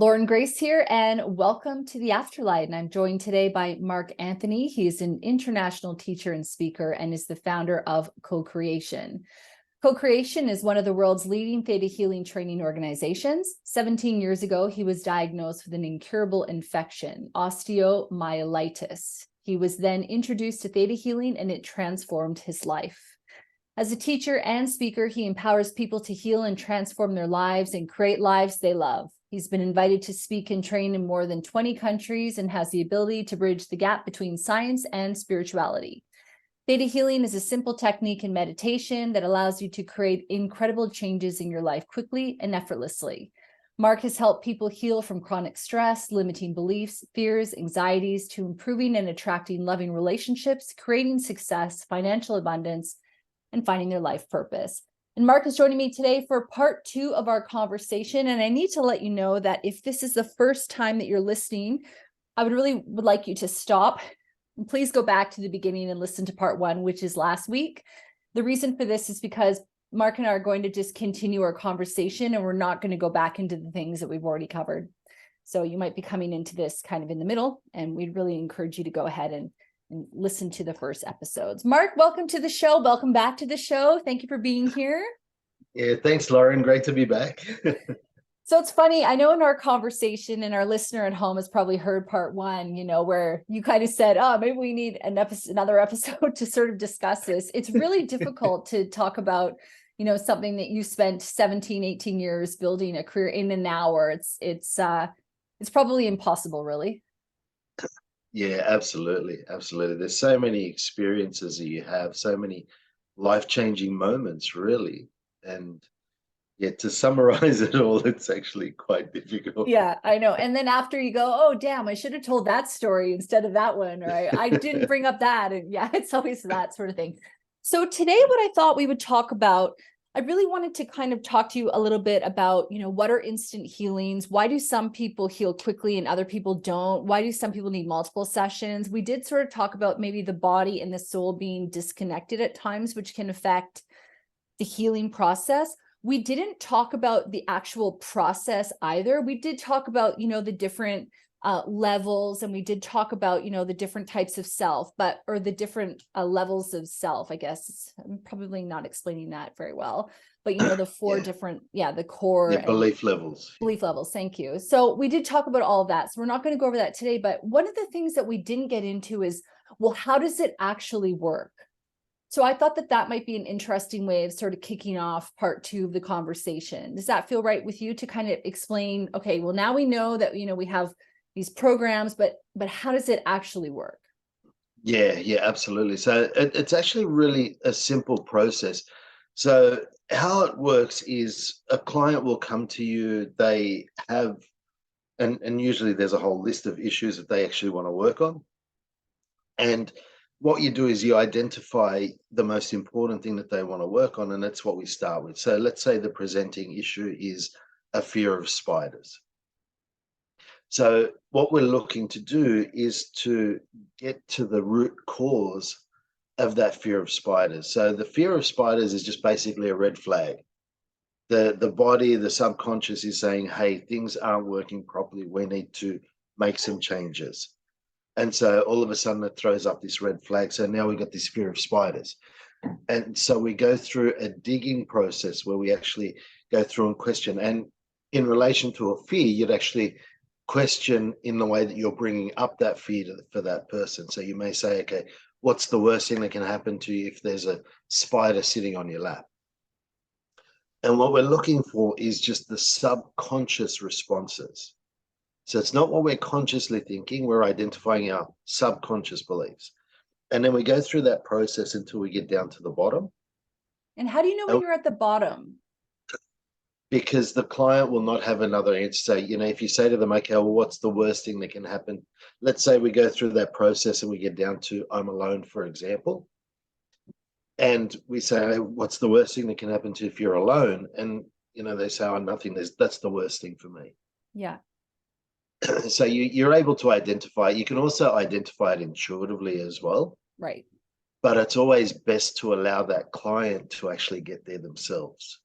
Lauren Grace here, and welcome to the Afterlight. And I'm joined today by Mark Anthony. He is an international teacher and speaker and is the founder of Co-Creation. Co-Creation is one of the world's leading theta healing training organizations. 17 years ago, he was diagnosed with an incurable infection, osteomyelitis. He was then introduced to theta healing, and it transformed his life. As a teacher and speaker, he empowers people to heal and transform their lives and create lives they love. He's been invited to speak and train in more than 20 countries and has the ability to bridge the gap between science and spirituality. Theta healing is a simple technique in meditation that allows you to create incredible changes in your life quickly and effortlessly. Mark has helped people heal from chronic stress, limiting beliefs, fears, anxieties, to improving and attracting loving relationships, creating success, financial abundance, and finding their life purpose. And Mark is joining me today for part 2 of our conversation. And I need to let you know that if this is the first time that you're listening, I would like you to stop. And please go back to the beginning and listen to part 1, which is last week. The reason for this is because Mark and I are going to just continue our conversation, and we're not going to go back into the things that we've already covered. So you might be coming into this kind of in the middle, and we'd really encourage you to go ahead and listen to the first episodes. Mark, welcome to the show. Welcome back to the show. Thank you for being here. Yeah, thanks, Lauren. Great to be back. So it's funny, I know in our conversation, and our listener at home has probably heard part 1, where you kind of said, oh, maybe we need another episode to sort of discuss this. It's really difficult to talk about, something that you spent 17, 18 years building a career in an hour. It's probably impossible, really. Yeah, absolutely. Absolutely. There's so many experiences that you have, so many life-changing moments, really. And yeah, to summarize it all, it's actually quite difficult. Yeah, I know. And then after you go, oh, damn, I should have told that story instead of that one, or I didn't bring up that. And yeah, it's always that sort of thing. So today, what I thought we would talk about, I really wanted to kind of talk to you a little bit about, what are instant healings? Why do some people heal quickly and other people don't? Why do some people need multiple sessions? We did sort of talk about maybe the body and the soul being disconnected at times, which can affect the healing process. We didn't talk about the actual process either. We did talk about, the different levels, and we did talk about, the different types of self, or the different levels of self, I guess. I'm probably not explaining that very well, but, the 4 different, the core. Yeah, belief levels. Belief levels, thank you. So we did talk about all of that. So we're not going to go over that today, but one of the things that we didn't get into is, well, how does it actually work? So I thought that might be an interesting way of sort of kicking off part 2 of the conversation. Does that feel right with you to kind of explain, okay, well, now we know that, we have these programs, but how does it actually work? Yeah, absolutely. So it's actually really a simple process. So how it works is a client will come to you, they have, and usually there's a whole list of issues that they actually want to work on. And what you do is you identify the most important thing that they want to work on, and that's what we start with. So let's say the presenting issue is a fear of spiders. So what we're looking to do is to get to the root cause of that fear of spiders. So the fear of spiders is just basically a red flag. The body, the subconscious is saying, hey, things aren't working properly. We need to make some changes. And so all of a sudden it throws up this red flag. So now we got this fear of spiders. And so we go through a digging process where we actually go through and question. And in relation to a fear, you'd actually question in the way that you're bringing up that fear for that person. So you may say, okay, what's the worst thing that can happen to you if there's a spider sitting on your lap? And what we're looking for is just the subconscious responses. So it's not what we're consciously thinking, we're identifying our subconscious beliefs. And then we go through that process until we get down to the bottom. And how do you know when you're at the bottom? Because the client will not have another answer. So, if you say to them, okay, well, what's the worst thing that can happen? Let's say we go through that process and we get down to I'm alone, for example. And we say, hey, what's the worst thing that can happen to you if you're alone? And, they say, oh, nothing. That's the worst thing for me. Yeah. So you're able to identify. You can also identify it intuitively as well. Right. But it's always best to allow that client to actually get there themselves.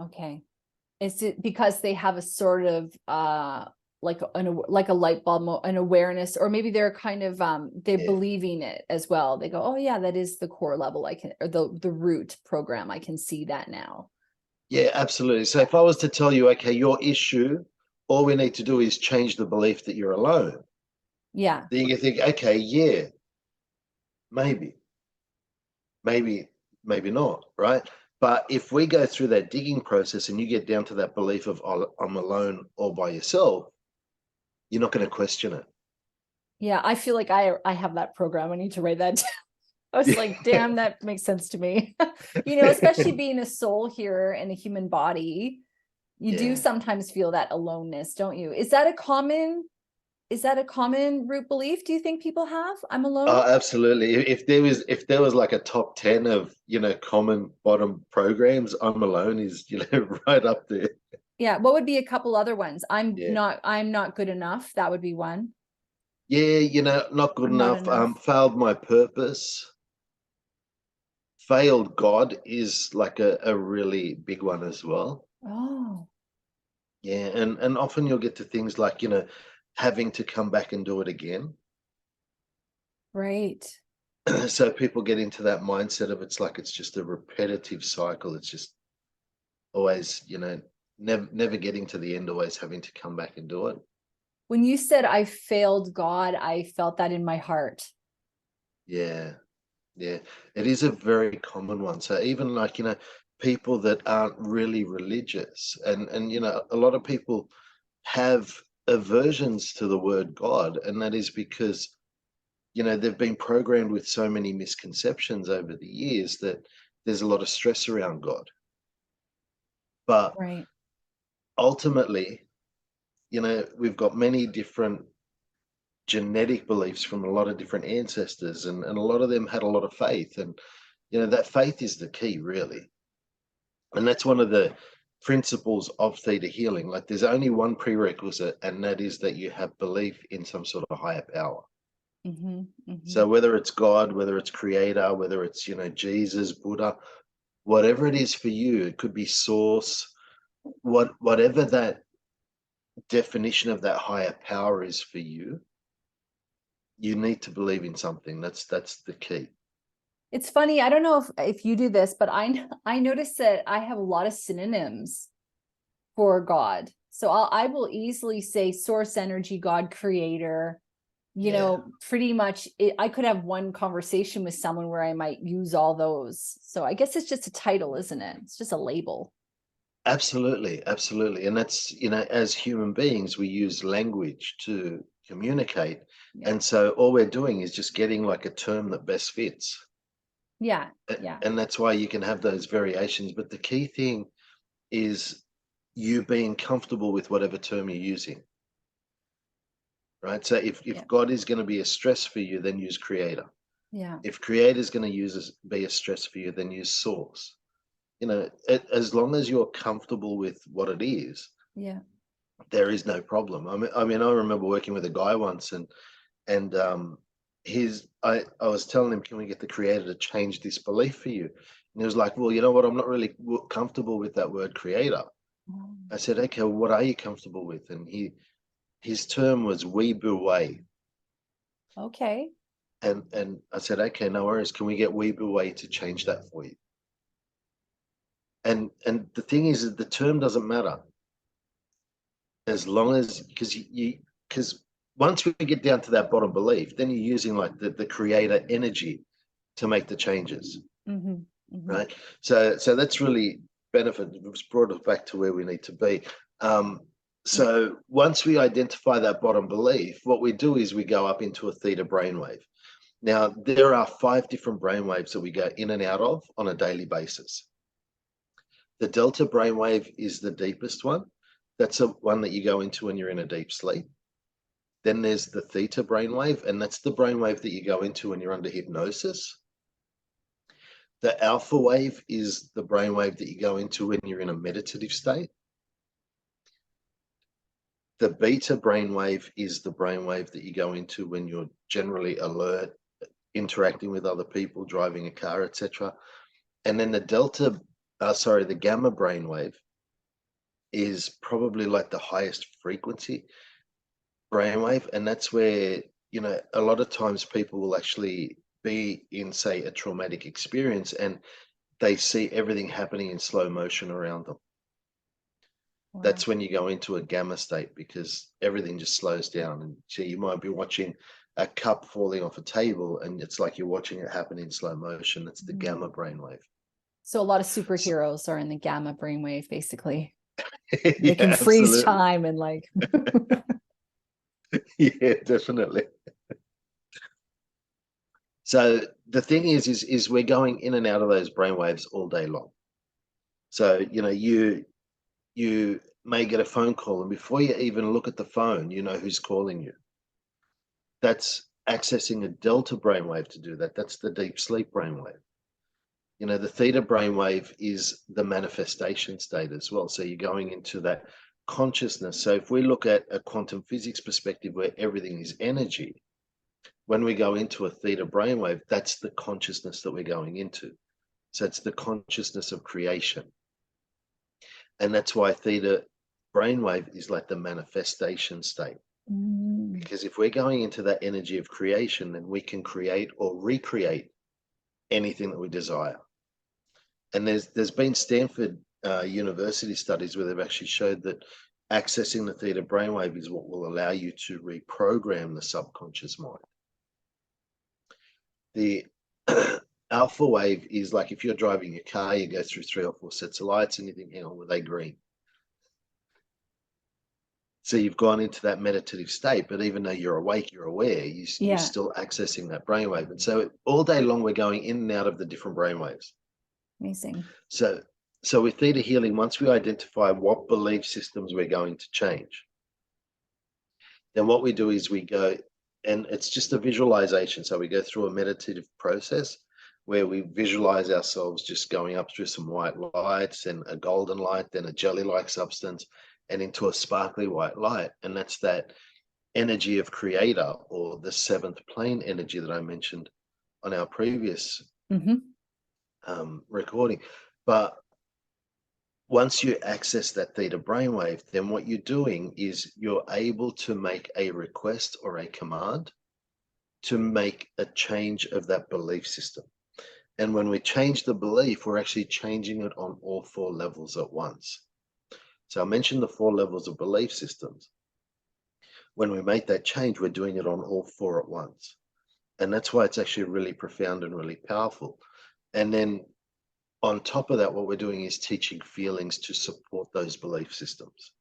Okay. Is it because they have a sort of like a light bulb, an awareness, or maybe they're kind of they're Yeah. believing it as well. They go, oh yeah, that is the core level. I can, or the root program. I can see that now. Yeah, absolutely. So if I was to tell you, okay, your issue, all we need to do is change the belief that you're alone, Yeah. then you think, okay, yeah, maybe, maybe, maybe not, right? But if we go through that digging process and you get down to that belief of "Oh, I'm alone all by yourself," you're not going to question it. Yeah. I feel like I have that program. I need to write that down. I was like, Yeah. damn, that makes sense to me. Especially being a soul here in a human body, you do Yeah. sometimes feel that aloneness, don't you? Is that a common root belief? Do you think people have? I'm alone? Oh, absolutely. If there was like a top 10 of, common bottom programs, I'm alone is, right up there. Yeah. What would be a couple other ones? I'm Yeah. not, I'm not good enough. That would be one. Yeah, not good I'm not enough. enough. Failed my purpose. Failed God is like a really big one as well. Oh, Yeah, and often you'll get to things like, having to come back and do it again. right. So people get into that mindset of it's just a repetitive cycle. It's just always, never getting to the end, always having to come back and do it. When you said I failed God, I felt that in my heart. Yeah, yeah. It is a very common one. So even like, people that aren't really religious and a lot of people have aversions to the word God, and that is because, they've been programmed with so many misconceptions over the years that there's a lot of stress around God. But Right. ultimately, we've got many different genetic beliefs from a lot of different ancestors, and a lot of them had a lot of faith. And, that faith is the key, really. And that's one of the principles of theta healing. Like there's only one prerequisite, and that is that you have belief in some sort of higher power. Mm-hmm, mm-hmm. So whether it's God, whether it's creator, whether it's, Jesus, Buddha, whatever it is for you, it could be source, whatever that definition of that higher power is for you, you need to believe in something. That's the key. It's funny. I don't know if you do this, but I notice that I have a lot of synonyms for God. So I will easily say source energy, God, creator. Yeah, Pretty much I could have one conversation with someone where I might use all those. So I guess it's just a title, isn't it? It's just a label. absolutely, absolutely. And that's, as human beings, we use language to communicate. Yeah. And so all we're doing is just getting like a term that best fits. Yeah. Yeah. And that's why you can have those variations. But the key thing is you being comfortable with whatever term you're using. Right. So Yeah. if God is going to be a stress for you, then use creator. Yeah. If creator is going to be a stress for you, then use source. As long as you're comfortable with what it is, Yeah. there is no problem. I mean, I remember working with a guy once, and I was telling him, can we get the creator to change this belief for you? And he was like, well, you know what? I'm not really comfortable with that word creator. I said, okay, well, what are you comfortable with? And his term was Weebu Way. Okay. And I said, okay, no worries. Can we get Weebu Way to change that for you? And the thing is that the term doesn't matter as long as because once we get down to that bottom belief, then you're using like the creator energy to make the changes, Mm-hmm. Mm-hmm. right? So that's really benefit. It's brought us back to where we need to be. Um, Yeah. so once we identify that bottom belief, what we do is we go up into a theta brainwave. Now, there are 5 different brainwaves that we go in and out of on a daily basis. The delta brainwave is the deepest one. That's the one that you go into when you're in a deep sleep. Then there's the theta brainwave, and that's the brainwave that you go into when you're under hypnosis. The alpha wave is the brainwave that you go into when you're in a meditative state. The beta brainwave is the brainwave that you go into when you're generally alert, interacting with other people, driving a car, etc. And then the gamma brainwave is probably like the highest frequency brainwave, and that's where, a lot of times people will actually be in, say, a traumatic experience, and they see everything happening in slow motion around them. Wow. That's when you go into a gamma state, because everything just slows down. And so you might be watching a cup falling off a table, and it's like you're watching it happen in slow motion. That's the gamma brainwave. So a lot of superheroes are in the gamma brainwave, basically. Yeah, They can freeze absolutely. time and like. Yeah, definitely. So the thing is we're going in and out of those brainwaves all day long. So, you may get a phone call, and before you even look at the phone, you know who's calling you. That's accessing a delta brainwave to do that. That's the deep sleep brainwave. The theta brainwave is the manifestation state as well. So you're going into that consciousness. So if we look at a quantum physics perspective where everything is energy, when we go into a theta brainwave, that's the consciousness that we're going into. So it's the consciousness of creation. And that's why theta brainwave is like the manifestation state. Because if we're going into that energy of creation, then we can create or recreate anything that we desire. And there's been Stanford University studies where they've actually showed that accessing the theta brainwave is what will allow you to reprogram the subconscious mind. The alpha wave is like if you're driving your car, you go through 3 or 4 sets of lights and you think, hang on, were they green? So you've gone into that meditative state, but even though you're awake, you're aware, you're still accessing that brainwave. And so all day long, we're going in and out of the different brainwaves. Amazing. So with theta healing, once we identify what belief systems we're going to change, then what we do is we go, and it's just a visualization. So we go through a meditative process where we visualize ourselves just going up through some white lights and a golden light, then a jelly-like substance, and into a sparkly white light. And that's that energy of creator, or the 7th plane energy that I mentioned on our previous recording. But once you access that theta brainwave, then what you're doing is you're able to make a request or a command to make a change of that belief system. And when we change the belief, we're actually changing it on all 4 levels at once. So I mentioned the 4 levels of belief systems. When we make that change, we're doing it on all 4 at once. And that's why it's actually really profound and really powerful. And then on top of that, what we're doing is teaching feelings to support those belief systems.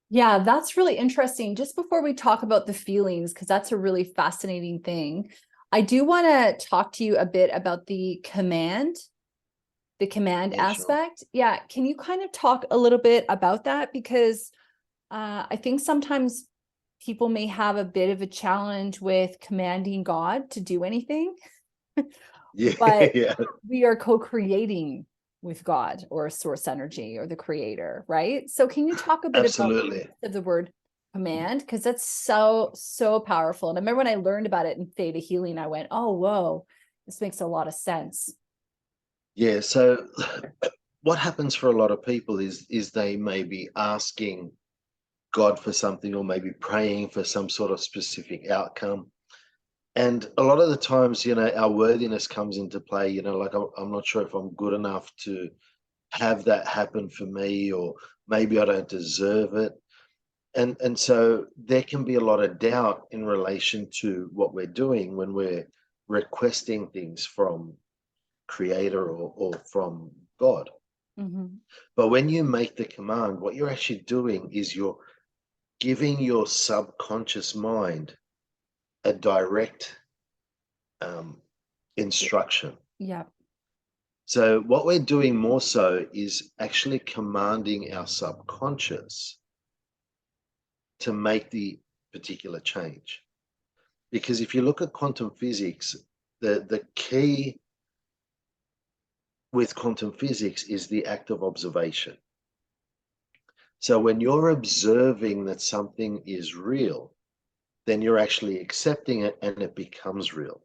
Yeah, that's really interesting. Just before we talk about the feelings, because that's a really fascinating thing, I do want to talk to you a bit about the command aspect. Sure. Yeah. Can you kind of talk a little bit about that? Because I think sometimes people may have a bit of a challenge with commanding God to do anything. Yeah, but yeah. we are co-creating with God or source energy or the creator, right? So can you talk a bit Absolutely. about the word command? Because that's so powerful. And I remember when I learned about it in Theta Healing, I went, oh, whoa, this makes a lot of sense. Yeah, so what happens for a lot of people is they may be asking God for something, or maybe praying for some sort of specific outcome. And a lot of the times, our worthiness comes into play, like I'm not sure if I'm good enough to have that happen for me, or maybe I don't deserve it. And so there can be a lot of doubt in relation to what we're doing when we're requesting things from creator or from God. But when you make the command, what you're actually doing is you're giving your subconscious mind a direct instruction. Yeah. So what we're doing more so is actually commanding our subconscious to make the particular change. Because if you look at quantum physics, the key with quantum physics is the act of observation. So when you're observing that something is real, then you're actually accepting it and it becomes real.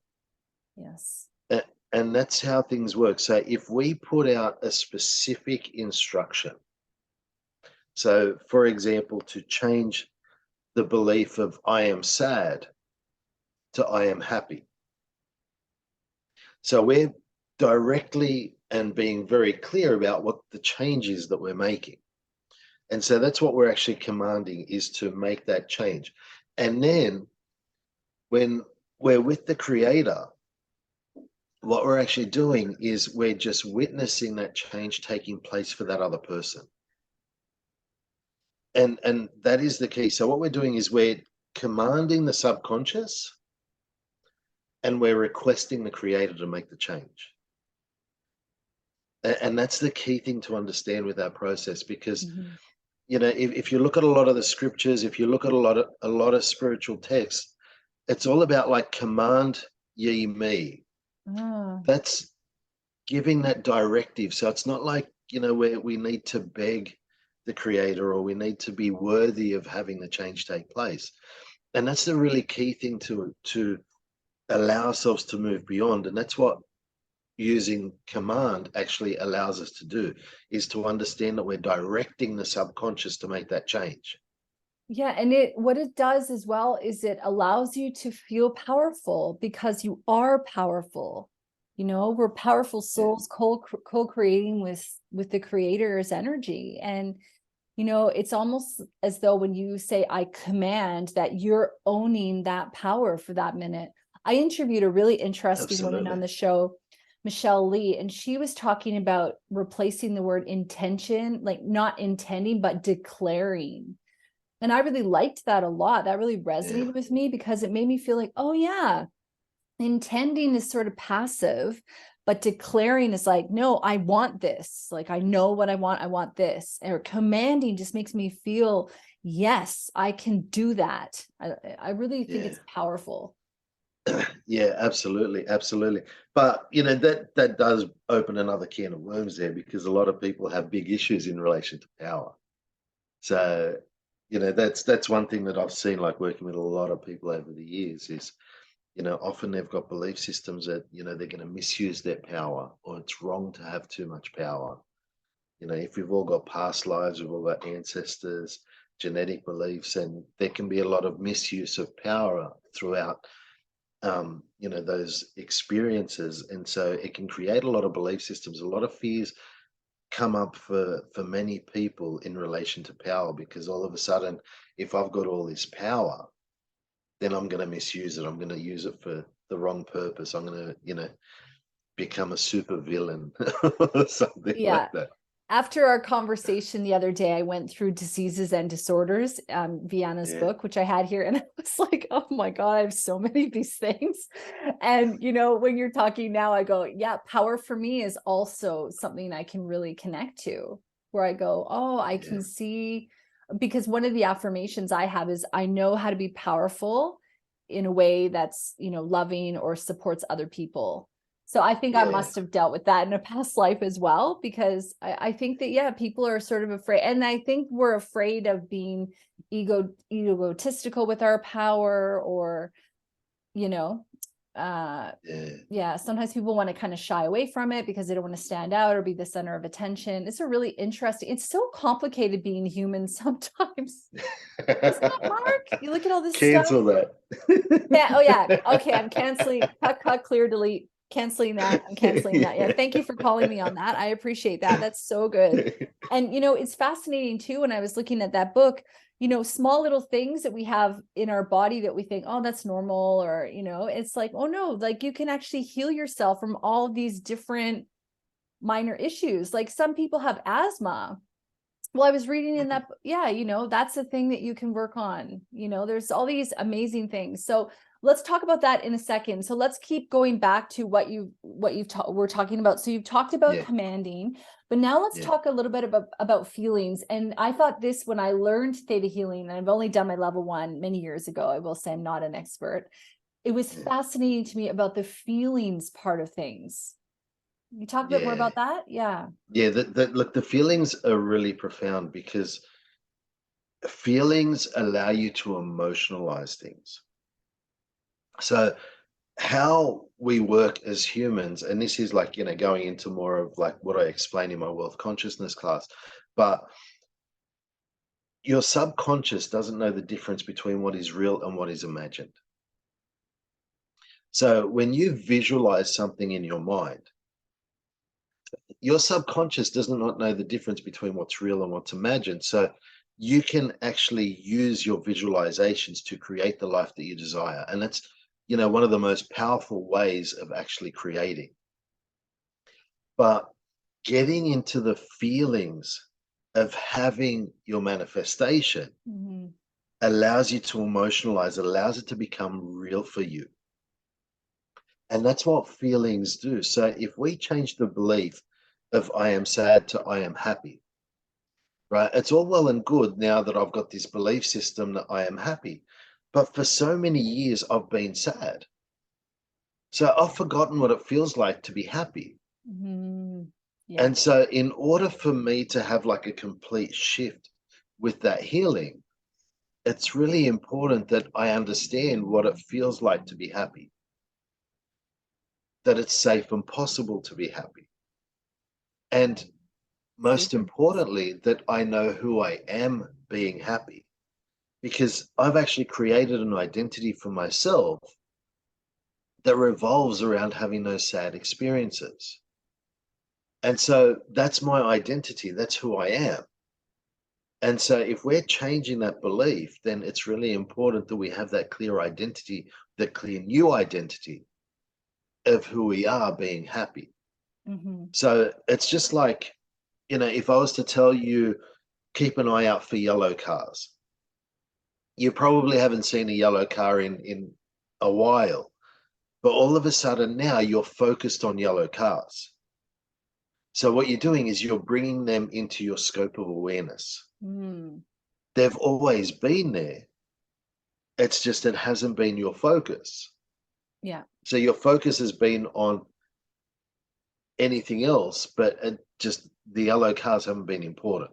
Yes. And that's how things work. So if we put out a specific instruction So, for example, to change the belief of I am sad to I am happy. So we're directly and being very clear about what the change is that we're making. And so that's what we're actually commanding, is to make that change. And then when we're with the creator, what we're actually doing is we're just witnessing that change taking place for that other person. And that is the key. So what we're doing is we're commanding the subconscious and we're requesting the creator to make the change. And that's the key thing to understand with our process, because Mhm. you know, if you look at a lot of the scriptures, if you look at a lot of spiritual texts, it's all about like command ye me. Ah, That's giving that directive. So it's not like, you know, where we need to beg the creator or we need to be worthy of having the change take place. And that's the really key thing to allow ourselves to move beyond. And that's what using command actually allows us to do, is to understand that we're directing the subconscious to make that change. yeah, and what it does as well is it allows you to feel powerful because you are powerful. You know, we're powerful Yeah, souls co-creating with the creator's energy. And you know, it's almost as though when you say I command, that you're owning that power for that minute. I interviewed a really interesting woman on absolutely. the show, Michelle Lee, and she was talking about replacing the word intention, like not intending, but declaring. And I really liked that a lot. That really Yeah, resonated with me because it made me feel like, oh yeah, intending is sort of passive, but declaring is like, no, I want this. Like, I know what I want this. Or commanding just makes me feel, yes, I can do that. I really think yeah. it's powerful. Yeah, absolutely, absolutely. But you know, that does open another can of worms there, because a lot of people have big issues in relation to power. So, you know, that's one thing that I've seen, like working with a lot of people over the years, is, you know, often they've got belief systems that, you know, they're going to misuse their power, or it's wrong to have too much power. You know, if we've all got past lives, we've all got ancestors, genetic beliefs, and there can be a lot of misuse of power throughout, you know, those experiences. And so it can create a lot of belief systems, a lot of fears come up for many people in relation to power, because all of a sudden, if I've got all this power, then I'm going to misuse it. I'm going to use it for the wrong purpose. I'm going to, you know, become a super villain or something Yeah. like that. After our conversation the other day, I went through Diseases and Disorders, Vienna's Yeah, book, which I had here. And I was like, oh my God, I have so many of these things. And, you know, when you're talking now, I go, yeah, power for me is also something I can really connect to, where I go, oh, I yeah, can see, because one of the affirmations I have is I know how to be powerful in a way that's, you know, loving or supports other people. So I think I yeah, must have dealt with that in a past life as well, because I think that, yeah, people are sort of afraid. And I think we're afraid of being egotistical with our power, or, you know, yeah, yeah, sometimes people want to kind of shy away from it because they don't want to stand out or be the center of attention. It's a really interesting, it's so complicated being human sometimes. Isn't it, Mark? You look at all this stuff. cancel that. Yeah. Oh, yeah. Okay. I'm canceling. Cut, clear, delete. Canceling that. I'm canceling that. Yeah. Thank you for calling me on that. I appreciate that. That's so good. And, you know, it's fascinating too. When I was looking at that book, you know, small little things that we have in our body that we think, oh, that's normal. Or, you know, it's like, oh no, like you can actually heal yourself from all these different minor issues. Like some people have asthma. Well, I was reading in that, yeah, you know, that's a thing that you can work on. You know, there's all these amazing things. So let's talk about that in a second. So let's keep going back to what we're talking about. So you've talked about Yeah, commanding, but now let's yeah, talk a little bit about feelings. And I thought this when I learned theta healing, and I've only done my level 1 many years ago. I will say I'm not an expert. It was yeah, fascinating to me about the feelings part of things. You talk a bit more yeah, about that? Yeah. yeah. That look, the feelings are really profound, because feelings allow you to emotionalize things. So how we work as humans, and this is like, you know, going into more of like what I explained in my wealth consciousness class, but your subconscious doesn't know the difference between what is real and what is imagined. So when you visualize something in your mind, your subconscious does not know the difference between what's real and what's imagined. So you can actually use your visualizations to create the life that you desire. And that's, one of the most powerful ways of actually creating. But getting into the feelings of having your manifestation allows you to emotionalize, allows it to become real for you. And that's what feelings do. So if we change the belief of I am sad to I am happy, right? It's all well and good now that I've got this belief system that I am happy. But for so many years, I've been sad. So I've forgotten what it feels like to be happy. Yeah. And so in order for me to have like a complete shift with that healing, it's really important that I understand what it feels like to be happy, that it's safe and possible to be happy. And most importantly, that I know who I am being happy, because I've actually created an identity for myself that revolves around having those sad experiences. And so that's my identity. That's who I am. And so if we're changing that belief, then it's really important that we have that clear identity, that clear new identity of who we are being happy. So it's just like, if I was to tell you, keep an eye out for yellow cars, you probably haven't seen a yellow car in a while, but all of a sudden now you're focused on yellow cars. So what you're doing is you're bringing them into your scope of awareness. They've always been there. It's just it hasn't been your focus. Yeah. So your focus has been on anything else, but just the yellow cars haven't been important.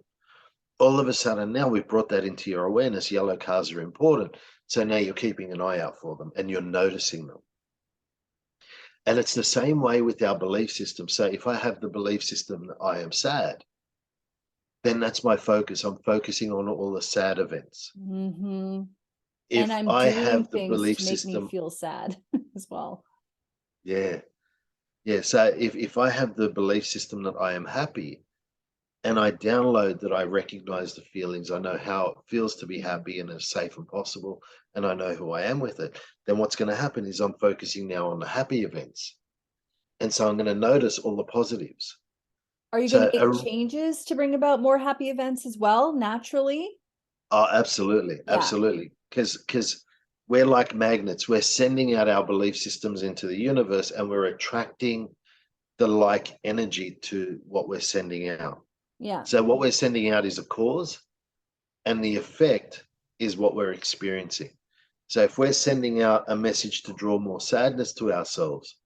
All of a sudden now we've brought that into your awareness. Yellow cars are important. So now you're keeping an eye out for them and you're noticing them. And it's the same way with our belief system. So if I have the belief system that I am sad, then that's my focus. I'm focusing on all the sad events. If And I'm I doing have the things belief to make me system, feel sad as well. yeah. So if I have the belief system that I am happy, and I download that I recognize the feelings, I know how it feels to be happy and it's safe and possible, and I know who I am with it, then what's going to happen is I'm focusing now on the happy events. And so I'm going to notice all the positives. Are you going to make changes to bring about more happy events as well, naturally? Oh, absolutely. Yeah. Absolutely. Because we're like magnets. We're sending out our belief systems into the universe and we're attracting the like energy to what we're sending out. Yeah. So what we're sending out is a cause and the effect is what we're experiencing. So if we're sending out a message to draw more sadness to ourselves,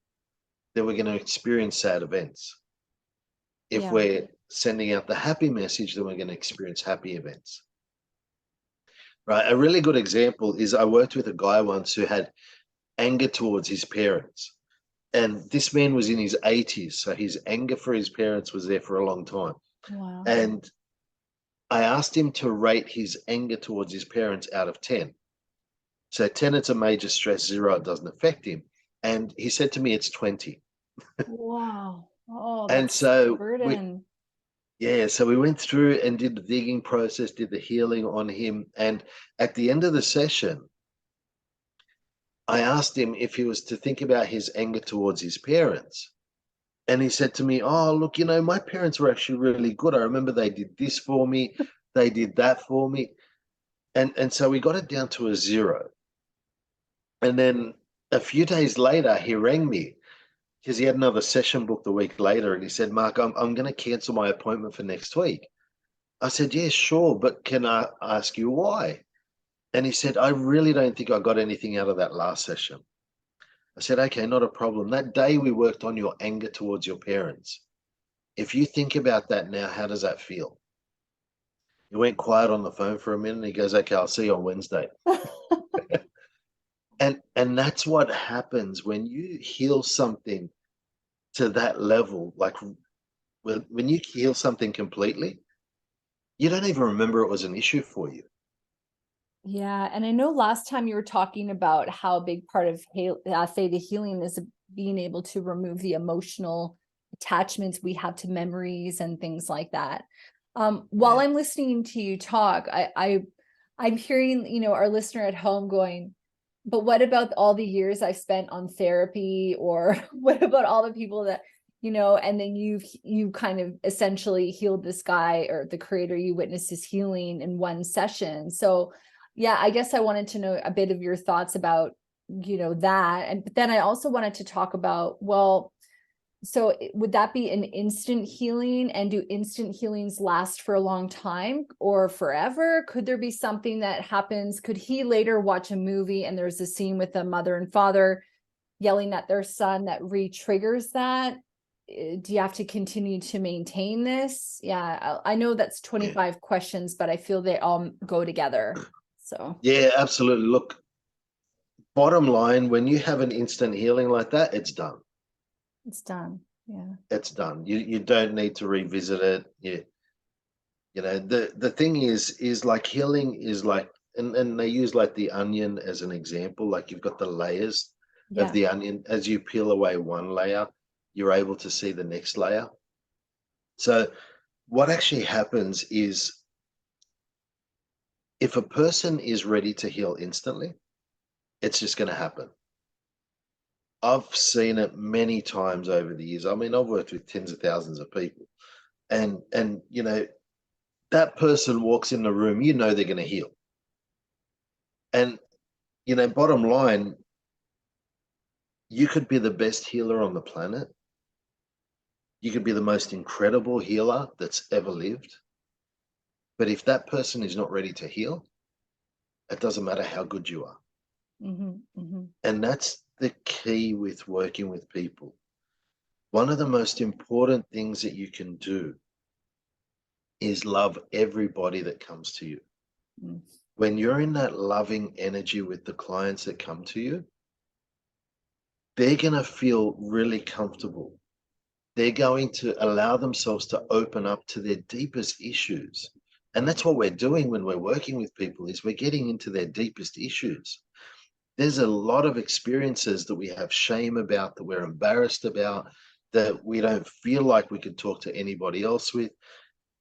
then we're going to experience sad events. If we're sending out the happy message, then we're going to experience happy events. Right. A really good example is I worked with a guy once who had anger towards his parents. And this man was in his 80s. So his anger for his parents was there for a long time. Wow. And I asked him to rate his anger towards his parents out of 10. So 10, it's a major stress, 0, it doesn't affect him. And he said to me, it's 20. Wow. Oh, And that's such a so burden. so we went through and did the digging process, did the healing on him. And at the end of the session, I asked him if he was to think about his anger towards his parents. And he said to me, oh, look, my parents were actually really good. I remember they did this for me. They did that for me. And so we got it down to a 0. And then a few days later, he rang me because he had another session booked a week later. And he said, Mark, I'm going to cancel my appointment for next week. I said, yeah, sure. But can I ask you why? And he said, I really don't think I got anything out of that last session. I said, okay, not a problem. That day we worked on your anger towards your parents. If you think about that now, how does that feel? He went quiet on the phone for a minute. And he goes, okay, I'll see you on Wednesday. And that's what happens when you heal something to that level. Like when you heal something completely, you don't even remember it was an issue for you. Yeah, and I know last time you were talking about how a big part of theta healing is being able to remove the emotional attachments we have to memories and things like that. While Yeah. I'm listening to you talk, I'm hearing, our listener at home going, but what about all the years I spent on therapy, or what about all the people that, and then you kind of essentially healed this guy, or the creator, you witnessed his healing in one session. So yeah, I guess I wanted to know a bit of your thoughts about, that. And but then I also wanted to talk about, well, so would that be an instant healing, and do instant healings last for a long time or forever? Could there be something that happens? Could he later watch a movie and there's a scene with a mother and father yelling at their son that re-triggers that? Do you have to continue to maintain this? Yeah, I know that's Yeah. 25 questions, but I feel they all go together. So Yeah, absolutely. Look, bottom line, when you have an instant healing like that, it's done. it's done. Yeah. It's done. You don't need to revisit it. The thing is like healing is like, and they use like the onion as an example. Like you've got the layers of Yeah. the onion. As you peel away one layer, you're able to see the next layer. So what actually happens is, if a person is ready to heal instantly, it's just going to happen. I've seen it many times over the years. I mean, I've worked with tens of thousands of people, and that person walks in the room, they're going to heal. And bottom line, you could be the best healer on the planet. You could be the most incredible healer that's ever lived. But if that person is not ready to heal, it doesn't matter how good you are. Mm-hmm, mm-hmm. And that's the key with working with people. One of the most important things that you can do is love everybody that comes to you. Mm. When you're in that loving energy with the clients that come to you, they're going to feel really comfortable. They're going to allow themselves to open up to their deepest issues. And that's what we're doing when we're working with people, is we're getting into their deepest issues. There's a lot of experiences that we have shame about, that we're embarrassed about, that we don't feel like we could talk to anybody else with.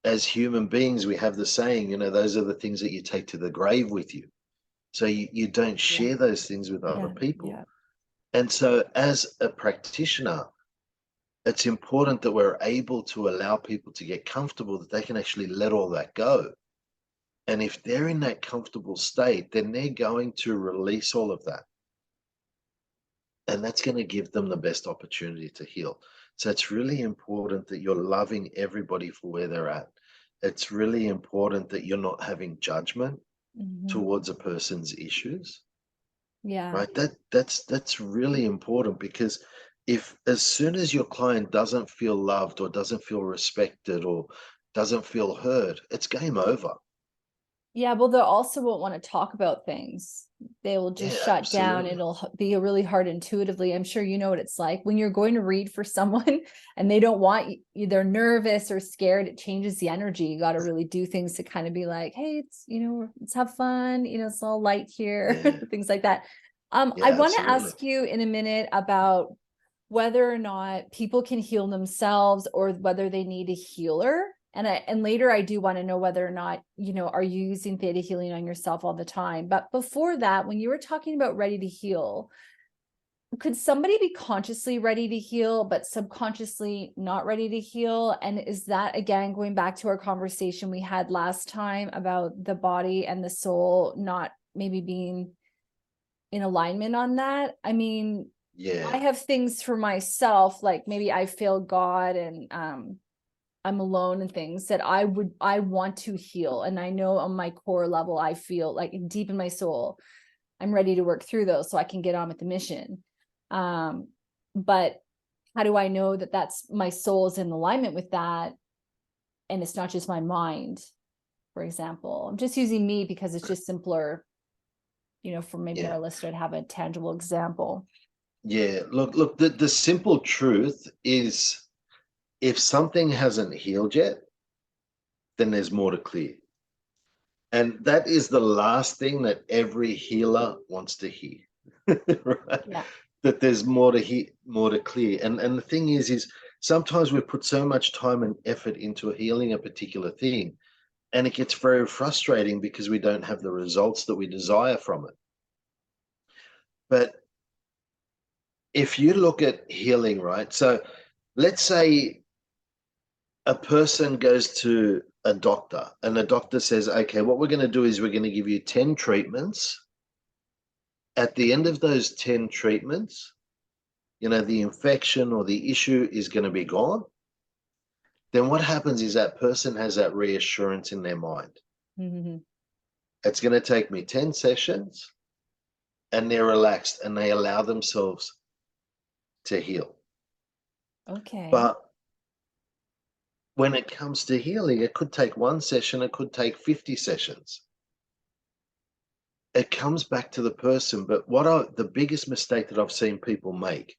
As human beings, we have the saying, those are the things that you take to the grave with you. So you don't Yeah. share those things with other Yeah. people. Yeah. And so as a practitioner, it's important that we're able to allow people to get comfortable, that they can actually let all that go. And if they're in that comfortable state, then they're going to release all of that. And that's going to give them the best opportunity to heal. So it's really important that you're loving everybody for where they're at. It's really important that you're not having judgment Mm-hmm. towards a person's issues, Yeah. right? That's really important, because if, as soon as your client doesn't feel loved, or doesn't feel respected, or doesn't feel heard, it's game over. Yeah, well, they also won't want to talk about things. They will just Yeah, shut down. absolutely. It'll be really hard intuitively. I'm sure you know what it's like when you're going to read for someone and they don't want you, they're nervous or scared. It changes the energy. You got to really do things to kind of be like, hey, let's have fun. It's all light here, Yeah, things like that. I yeah, want to absolutely. ask you in a minute about whether or not people can heal themselves, or whether they need a healer. And later I do want to know whether or not, are you using theta healing on yourself all the time? But before that, when you were talking about ready to heal, could somebody be consciously ready to heal, but subconsciously not ready to heal? And is that, again, going back to our conversation we had last time about the body and the soul not maybe being in alignment on that? I mean, I Yeah, have things for myself, like maybe I failed God, and I'm alone, and things that I want to heal. And I know on my core level, I feel like deep in my soul, I'm ready to work through those so I can get on with the mission. But how do I know that that's my soul is in alignment with that? And it's not just my mind, for example. I'm just using me because it's just simpler, for maybe yeah, our listener to have a tangible example. yeah. Look, the simple truth is, if something hasn't healed yet, then there's more to clear. And that is the last thing that every healer wants to hear. Right? Yeah. That there's more to hear, more to clear. And the thing is sometimes we put so much time and effort into healing a particular thing, and it gets very frustrating because we don't have the results that we desire from it. But if you look at healing, right? So let's say a person goes to a doctor and the doctor says, okay, what we're going to do is we're going to give you 10 treatments. At the end of those 10 treatments, the infection or the issue is going to be gone. Then what happens is that person has that reassurance in their mind. Mm-hmm. It's going to take me 10 sessions, and they're relaxed and they allow themselves to heal. Okay. But when it comes to healing, it could take one session, it could take 50 sessions. It comes back to the person. But the biggest mistake that I've seen people make,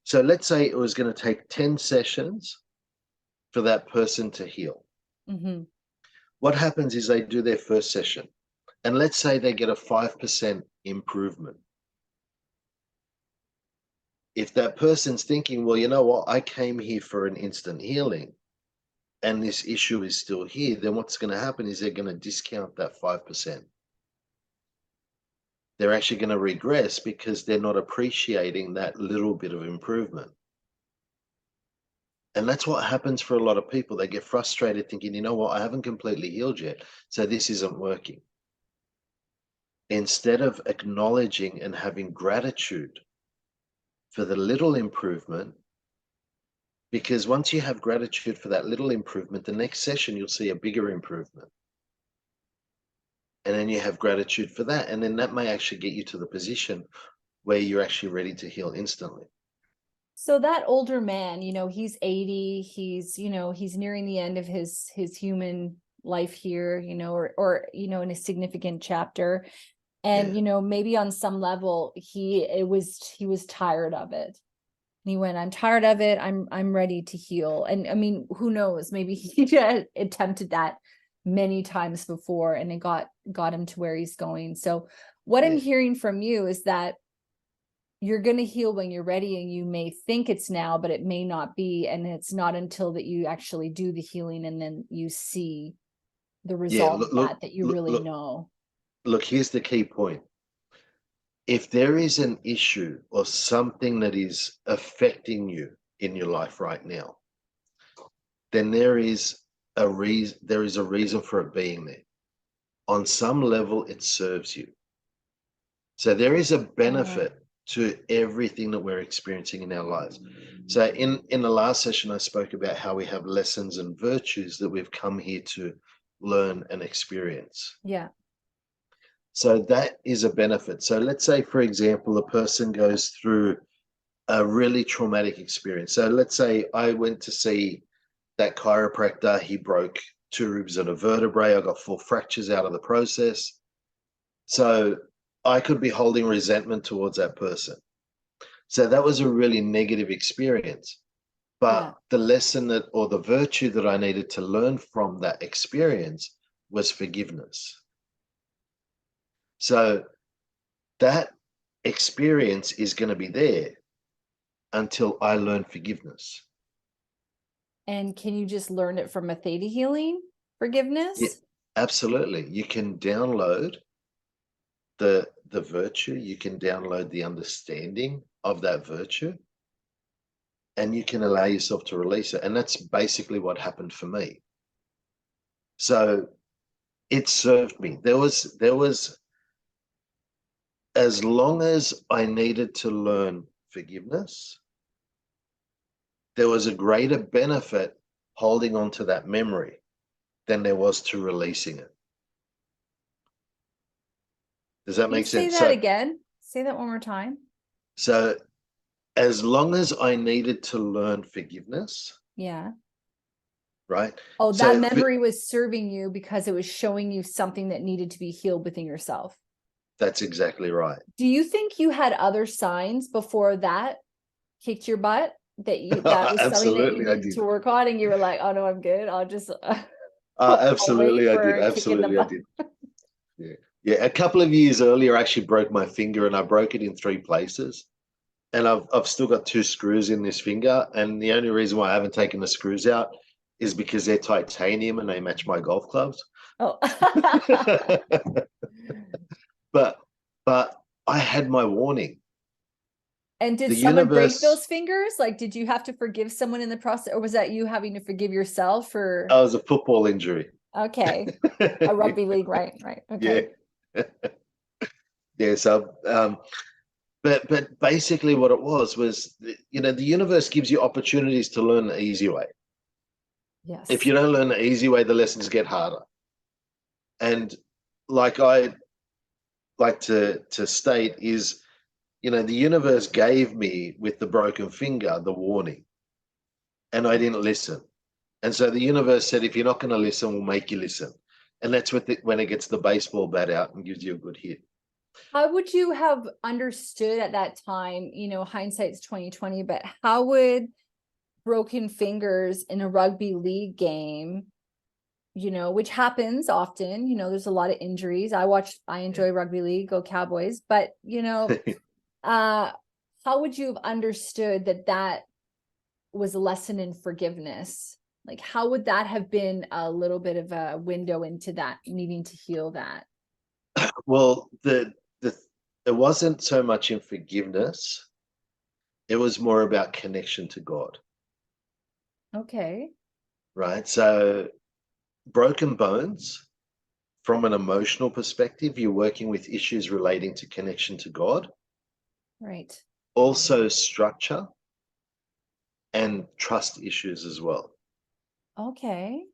so let's say it was going to take 10 sessions for that person to heal. Mm-hmm. What happens is they do their first session, and let's say they get a 5% improvement. If that person's thinking, well, you know what, I came here for an instant healing and this issue is still here, then what's going to happen is they're going to discount that 5%. They're actually going to regress because they're not appreciating that little bit of improvement. And that's what happens for a lot of people. They get frustrated thinking, you know what, I haven't completely healed yet, so this isn't working. Instead of acknowledging and having gratitude for the little improvement, because once you have gratitude for that little improvement, the next session you'll see a bigger improvement. And then you have gratitude for that. And then that may actually get you to the position where you're actually ready to heal instantly. So that older man, he's 80, he's nearing the end of his human life here, or in a significant chapter. And, Yeah. Maybe on some level he was tired of it. And he went, I'm tired of it. I'm ready to heal. And I mean, who knows, maybe he had attempted that many times before and it got him to where he's going. So what I'm hearing from you is that you're going to heal when you're ready, and you may think it's now, but it may not be. And it's not until that you actually do the healing and then you see the result of that you really know. Look, here's the key point. If there is an issue or something that is affecting you in your life right now, then there is a reason for it being there. On some level, it serves you. So there is a benefit to everything that we're experiencing in our lives. So in the last session, I spoke about how we have lessons and virtues that we've come here to learn and experience. Yeah. So that is a benefit. So let's say, for example, a person goes through a really traumatic experience. So let's say I went to see that chiropractor. He broke 2 ribs and a vertebrae. I got 4 fractures out of the process. So I could be holding resentment towards that person. So that was a really negative experience. But the lesson or the virtue that I needed to learn from that experience was forgiveness. So that experience is going to be there until I learn forgiveness. And can you just learn it from a theta healing forgiveness? Yeah, absolutely. You can download the virtue, you can download the understanding of that virtue, and you can allow yourself to release it. And that's basically what happened for me. So it served me. There was as long as I needed to learn forgiveness, there was a greater benefit holding on to that memory than there was to releasing it. Does that make sense? Say that again. Say that one more time. So as long as I needed to learn forgiveness. Yeah. Right. Oh, that memory was serving you because it was showing you something that needed to be healed within yourself. That's exactly right. Do you think you had other signs before that kicked your butt that was something that you needed to work on, and you were like, oh no, I'm good. I'll just I'll wait Absolutely, I did. for a kick in the Absolutely, I butt. did. Yeah. Yeah. A couple of years earlier, I actually broke my finger, and I broke it in 3 places. And I've still got 2 screws in this finger. And the only reason why I haven't taken the screws out is because they're titanium and they match my golf clubs. Oh. but but I had my warning. And did The someone break universe. those fingers? Like, did you have to forgive someone in the process, or was that you having to forgive yourself for? I was a football injury. Okay, a rugby league, right? Right. Yeah. Okay. Yeah. So but basically what it was the universe gives you opportunities to learn the easy way. If Yes. you don't learn the easy way, the lessons get harder. And like I like to state is, the universe gave me with the broken finger the warning, and I didn't listen. And so the universe said, if you're not going to listen, we'll make you listen. And that's when it gets the baseball bat out and gives you a good hit. How would you have understood at that time, hindsight's 2020, but how would broken fingers in a rugby league game, which happens often, there's a lot of injuries. I enjoy rugby league, go Cowboys, but how would you have understood that was a lesson in forgiveness? Like, how would that have been a little bit of a window into that, needing to heal that? Well, it wasn't so much in forgiveness. It was more about connection to God, Okay. right? So broken bones, from an emotional perspective, you're working with issues relating to connection to God, Right. also structure and trust issues as well, Okay.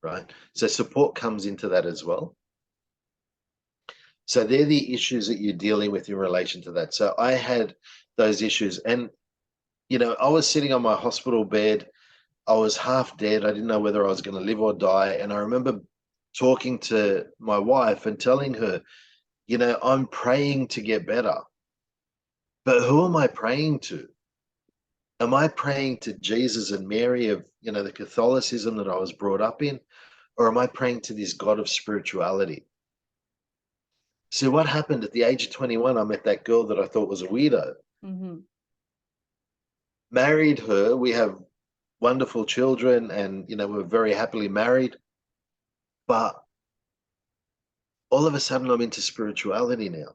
right? So support comes into that as well. So they're the issues that you're dealing with in relation to that. So I had those issues, and I was sitting on my hospital bed. I was half dead. I didn't know whether I was going to live or die. And I remember talking to my wife and telling her, I'm praying to get better. But who am I praying to? Am I praying to Jesus and Mary of, the Catholicism that I was brought up in? Or am I praying to this God of spirituality? So what happened at the age of 21, I met that girl that I thought was a weirdo. Mm-hmm. Married her. We have wonderful children, and, we're very happily married. But all of a sudden I'm into spirituality now.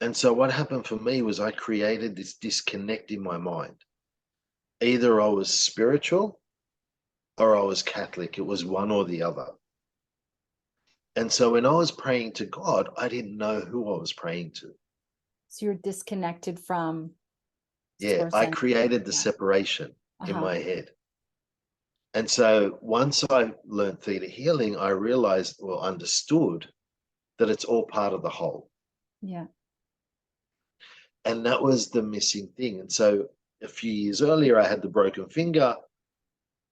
And so what happened for me was I created this disconnect in my mind. Either I was spiritual or I was Catholic. It was one or the other. And so when I was praying to God, I didn't know who I was praying to. So you're disconnected from Yeah, source I energy. created the Yeah. separation in Uh-huh. my head. And so once I learned theta healing, I realized or understood that it's all part of the whole. Yeah. And that was the missing thing. And so a few years earlier, I had the broken finger.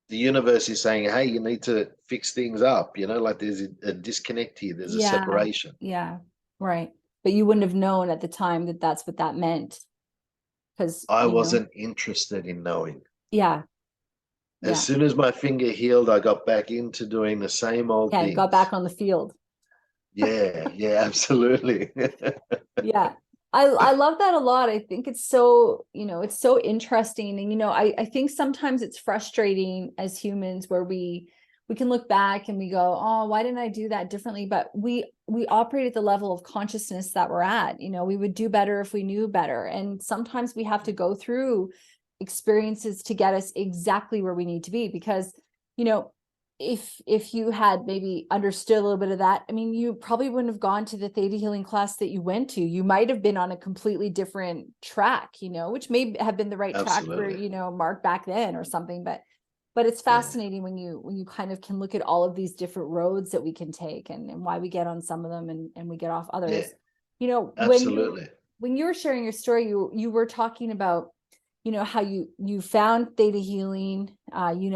The universe is saying, hey, you need to fix things up, like there's a disconnect here, there's a Yeah. separation. Yeah. Right. But you wouldn't have known at the time that that's what that meant. Because, I wasn't interested in knowing. yeah. As Yeah. soon as my finger healed, I got back into doing the same old Yeah. Got back things. on the field. Yeah, yeah, absolutely. Yeah. I love that a lot. I think it's so, it's so interesting. And, I think sometimes it's frustrating as humans where we can look back and we go, oh, why didn't I do that differently? But we operate at the level of consciousness that we're at. We would do better if we knew better. And sometimes we have to go through experiences to get us exactly where we need to be, because, if you had maybe understood a little bit of that, I mean, you probably wouldn't have gone to the theta healing class that you went to. You might have been on a completely different track, which may have been the right track for, Absolutely. Mark back then or something. But it's Yeah, fascinating when you kind of can look at all of these different roads that we can take, and why we get on some of them and we get off yeah, others. absolutely. When you were sharing your story, you were talking about how you found theta healing, how you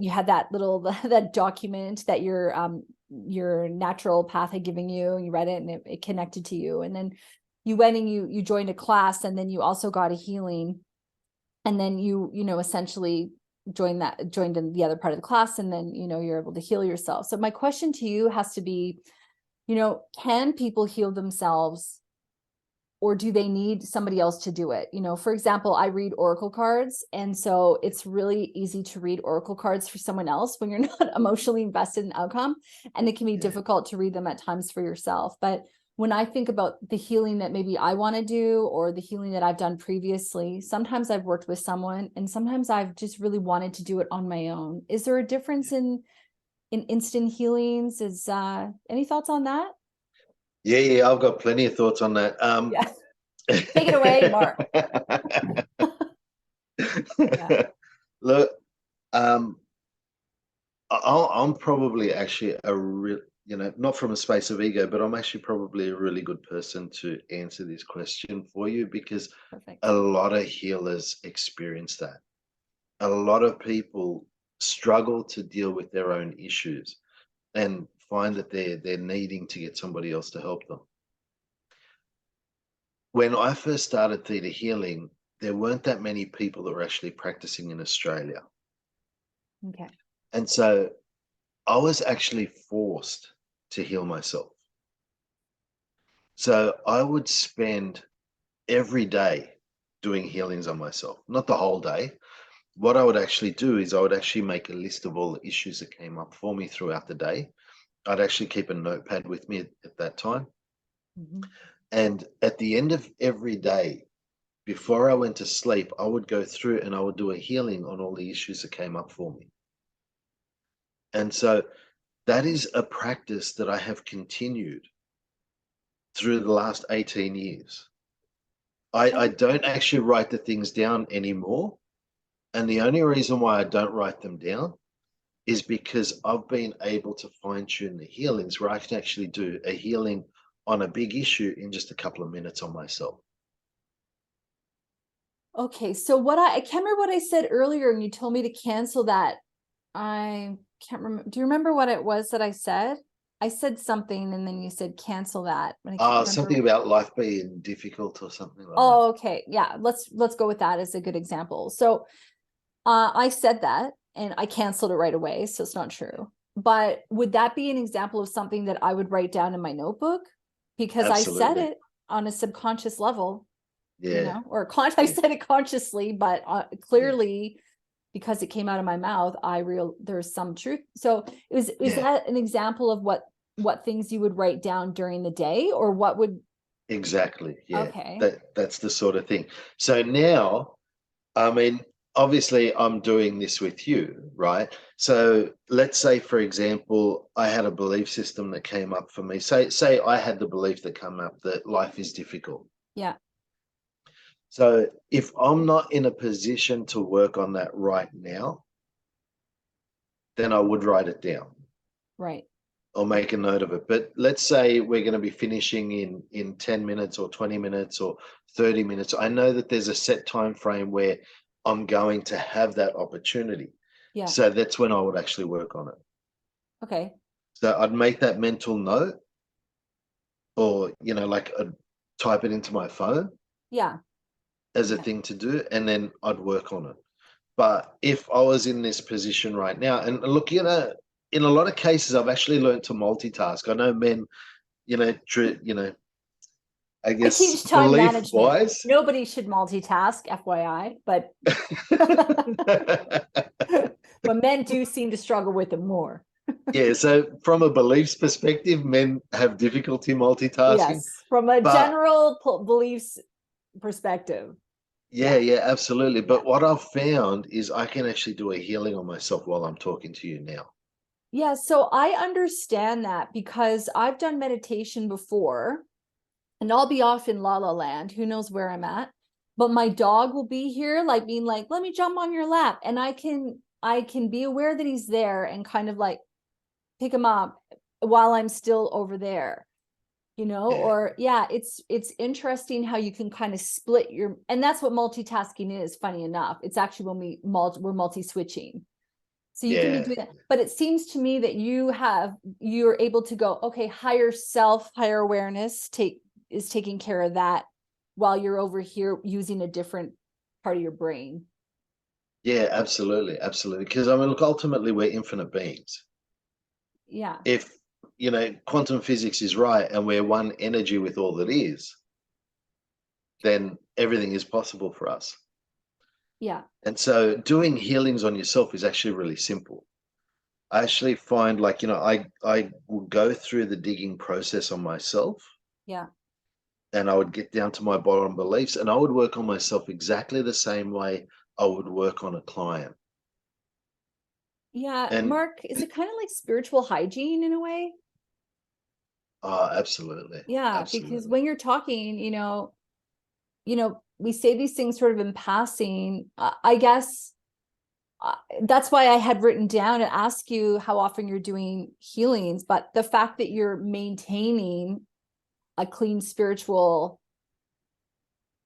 had that little that document that your natural path had given you, and you read it and it connected to you, and then you went and you joined a class, and then you also got a healing, and then you essentially joined in the other part of the class, and then, you're able to heal yourself. So my question to you has to be, can people heal themselves, or do they need somebody else to do it? For example, I read oracle cards, and so it's really easy to read oracle cards for someone else when you're not emotionally invested in outcome, and it can be difficult to read them at times for yourself. But when I think about the healing that maybe I want to do, or the healing that I've done previously, sometimes I've worked with someone, and sometimes I've just really wanted to do it on my own. Is there a difference in instant healings? Any thoughts on that? Yeah, I've got plenty of thoughts on that. Yeah. Take it away, Mark. Yeah. Look, I'm probably actually a real, not from a space of ego, but I'm actually probably a really good person to answer this question for you, because Perfect. a lot of healers experience that. A lot of people struggle to deal with their own issues and find that they're needing to get somebody else to help them. When I first started Theta Healing, there weren't that many people that were actually practicing in Australia. Okay. And so I was actually forced to heal myself. So I would spend every day doing healings on myself, not the whole day. What I would actually do is I would actually make a list of all the issues that came up for me throughout the day. I'd actually keep a notepad with me at that time. Mm-hmm. And at the end of every day, before I went to sleep, I would go through and I would do a healing on all the issues that came up for me. And so that is a practice that I have continued through the last 18 years. I don't actually write the things down anymore. And the only reason why I don't write them down is because I've been able to fine tune the healings where I can actually do a healing on a big issue in just a couple of minutes on myself. Okay, so I can't remember what I said earlier, and you told me to cancel that. I can't remember. Do you remember what it was that I said? I said something, and then you said cancel that, but I can't remember. Something about life being difficult or something like that. Oh, okay. Yeah, let's go with that as a good example. So I said that, and I canceled it right away, so it's not true. But would that be an example of something that I would write down in my notebook? Because I said Absolutely. it on a subconscious level, Yeah. or I Yeah. said it consciously, but Yeah. clearly, because it came out of my mouth, there's some truth. So is Yeah. that an example of what things you would write down during the day, or what would? Exactly. Yeah. Okay. That's the sort of thing. So now, I mean, obviously I'm doing this with you, right? So let's say, for example, I had a belief system that came up for me. Say I had the belief that come up that life is difficult. Yeah. So if I'm not in a position to work on that right now, then I would write it down. Right. Or make a note of it. But let's say we're going to be finishing in 10 minutes or 20 minutes or 30 minutes. I know that there's a set time frame where I'm going to have that opportunity. Yeah. So that's when I would actually work on it. Okay. So I'd make that mental note, or like I'd type it into my phone Yeah. as a Yeah. thing to do, and then I'd work on it. But if I was in this position right now, and look, in a lot of cases, I've actually learned to multitask. I know men, I I guess teach time belief management. wise. Nobody should multitask, FYI, but but men do seem to struggle with it more. Yeah, so from a beliefs perspective, men have difficulty multitasking. Yes, from a But general beliefs perspective. yeah, Yeah. yeah, absolutely. Yeah. But what I've found is I can actually do a healing on myself while I'm talking to you now. Yeah, so I understand that because I've done meditation before, and I'll be off in La La Land, who knows where I'm at, but my dog will be here, like being like, let me jump on your lap, and I can be aware that he's there and kind of like pick him up while I'm still over there, Yeah, or yeah, it's interesting how you can kind of split and that's what multitasking is. Funny enough, it's actually when we're multi-switching. So you can be yeah, doing that, but it seems to me that you're able to go, okay, higher self, higher awareness is taking care of that while you're over here using a different part of your brain. Yeah, absolutely, absolutely. Because I mean, look, ultimately, we're infinite beings. Yeah. If quantum physics is right, and we're one energy with all that is, then everything is possible for us. Yeah. And so, doing healings on yourself is actually really simple. I actually find, like, I will go through the digging process on myself, Yeah. and I would get down to my bottom beliefs, and I would work on myself exactly the same way I would work on a client. Yeah. And Mark, is it kind of like spiritual hygiene in a way? oh, absolutely, Yeah, because absolutely. when you're talking, we say these things sort of in passing. I guess that's why I had written down to ask you how often you're doing healings, but the fact that you're maintaining a clean spiritual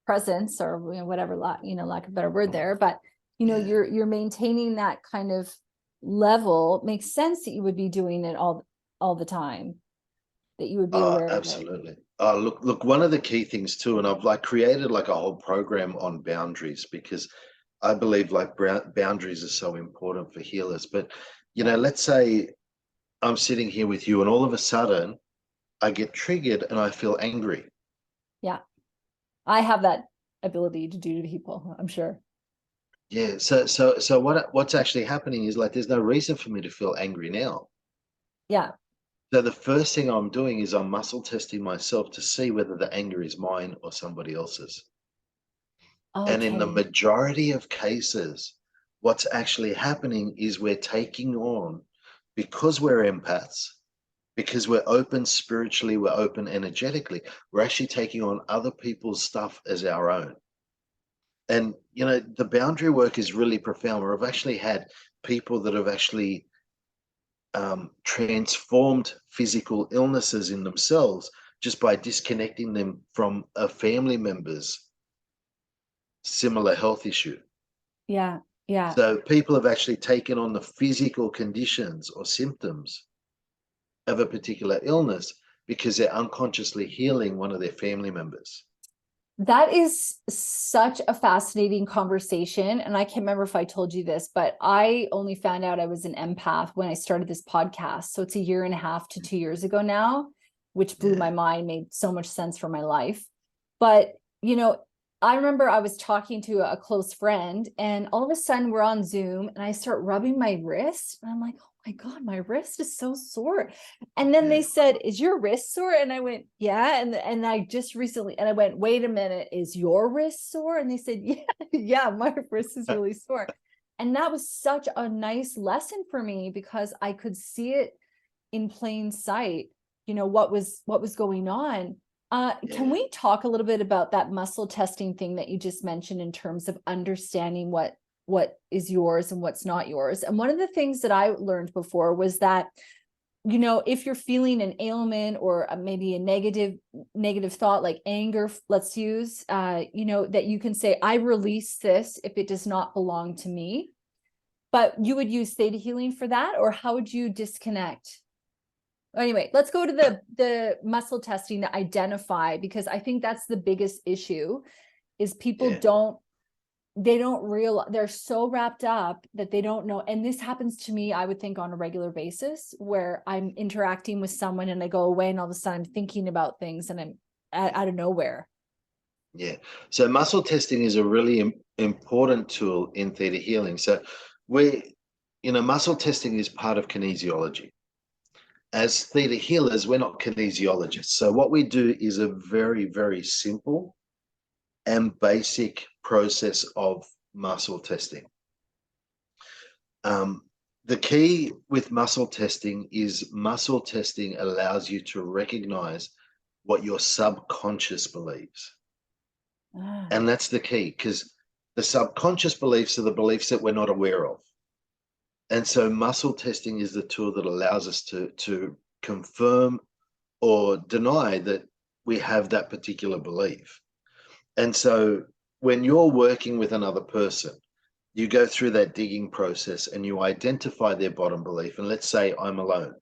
presence, or whatever, lack of a better word there, but Yeah. you're maintaining that kind of level. Makes sense that you would be doing it all the time, that you would be Oh, aware of it. absolutely. Oh, look, one of the key things too, and I've like created like a whole program on boundaries, because I believe like boundaries are so important for healers. But Yeah. let's say I'm sitting here with you, and all of a sudden I get triggered and I feel angry. Yeah. I have that ability to do to people, I'm sure. Yeah. So what's actually happening is, like, there's no reason for me to feel angry now. Yeah. So the first thing I'm doing is I'm muscle testing myself to see whether the anger is mine or somebody else's. And in the Okay. majority of cases, what's actually happening is we're taking on, because we're empaths, because we're open spiritually, we're open energetically, we're actually taking on other people's stuff as our own. And, the boundary work is really profound. Where I've actually had people that have actually transformed physical illnesses in themselves just by disconnecting them from a family member's similar health issue. Yeah. Yeah. So people have actually taken on the physical conditions or symptoms of a particular illness because they're unconsciously healing one of their family members. That is such a fascinating conversation. And I can't remember if I told you this, but I only found out I was an empath when I started this podcast. So it's a year and a half to 2 years ago now, which blew Yeah. my mind, made so much sense for my life. But, I remember I was talking to a close friend, and all of a sudden we're on Zoom and I start rubbing my wrist. And I'm like, oh my God, my wrist is so sore. And then Yeah. they said, "Is your wrist sore?" And I went, "Yeah." And I just recently, and I went, "Wait a minute, is your wrist sore?" And they said, "Yeah, yeah, my wrist is really sore." And that was such a nice lesson for me, because I could see it in plain sight, what was going on. Can Yeah. we talk a little bit about that muscle testing thing that you just mentioned, in terms of understanding what is yours and what's not yours? And one of the things that I learned before was that, if you're feeling an ailment, or maybe a negative thought like anger, let's use, that you can say, "I release this if it does not belong to me." But you would use theta healing for that, or how would you disconnect? Anyway, let's go to the muscle testing to identify, because I think that's the biggest issue, is people Yeah. don't realize, they're so wrapped up that they don't know. And this happens to me, I would think, on a regular basis, where I'm interacting with someone and I go away, and all of a sudden I'm thinking about things, and I'm out of nowhere. Yeah. So muscle testing is a really important tool in theta healing. So we, muscle testing is part of kinesiology. As theta healers, we're not kinesiologists. So what we do is a very, very simple and basic process of muscle testing. Um, the key with muscle testing is muscle testing allows you to recognize what your subconscious believes. Ah, And that's the key, because the subconscious beliefs are the beliefs that we're not aware of. And so muscle testing is the tool that allows us to confirm or deny that we have that particular belief. And so when you're working with another person, you go through that digging process and you identify their bottom belief. And let's say I'm alone.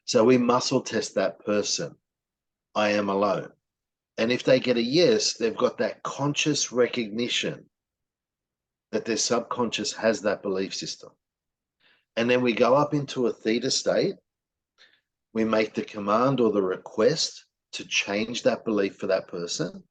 So we muscle test that person. I am alone. And if they get a yes, they've got that conscious recognition that their subconscious has that belief system. And then we go up into a theta state. We make the command or the request to change that belief for that person.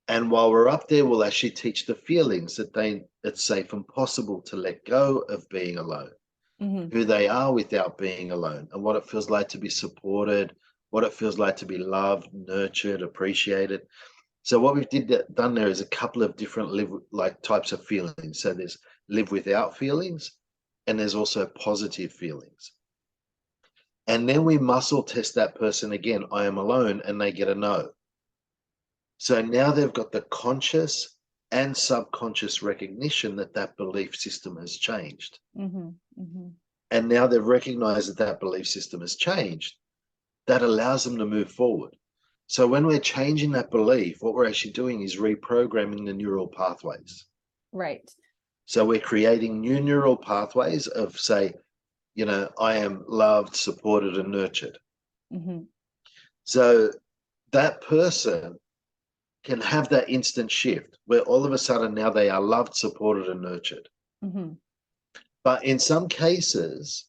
And while we're up there, we'll actually teach the feelings that it's safe and possible to let go of being alone, who they are without being alone, and what it feels like to be supported, what it feels like to be loved, nurtured, appreciated. So what we've done there is a couple of different types of feelings. So there's live without feelings, and there's also positive feelings. And then we muscle test that person again. I am alone, and they get a no. So now they've got the conscious and subconscious recognition that that belief system has changed. And now they've recognized that that belief system has changed. That allows them to move forward. So when we're changing that belief, what we're actually doing is reprogramming the neural pathways. Right. So we're creating new neural pathways of, say, I am loved, supported, and nurtured. So that person can have that instant shift where all of a sudden now they are loved, supported, and nurtured. But in some cases,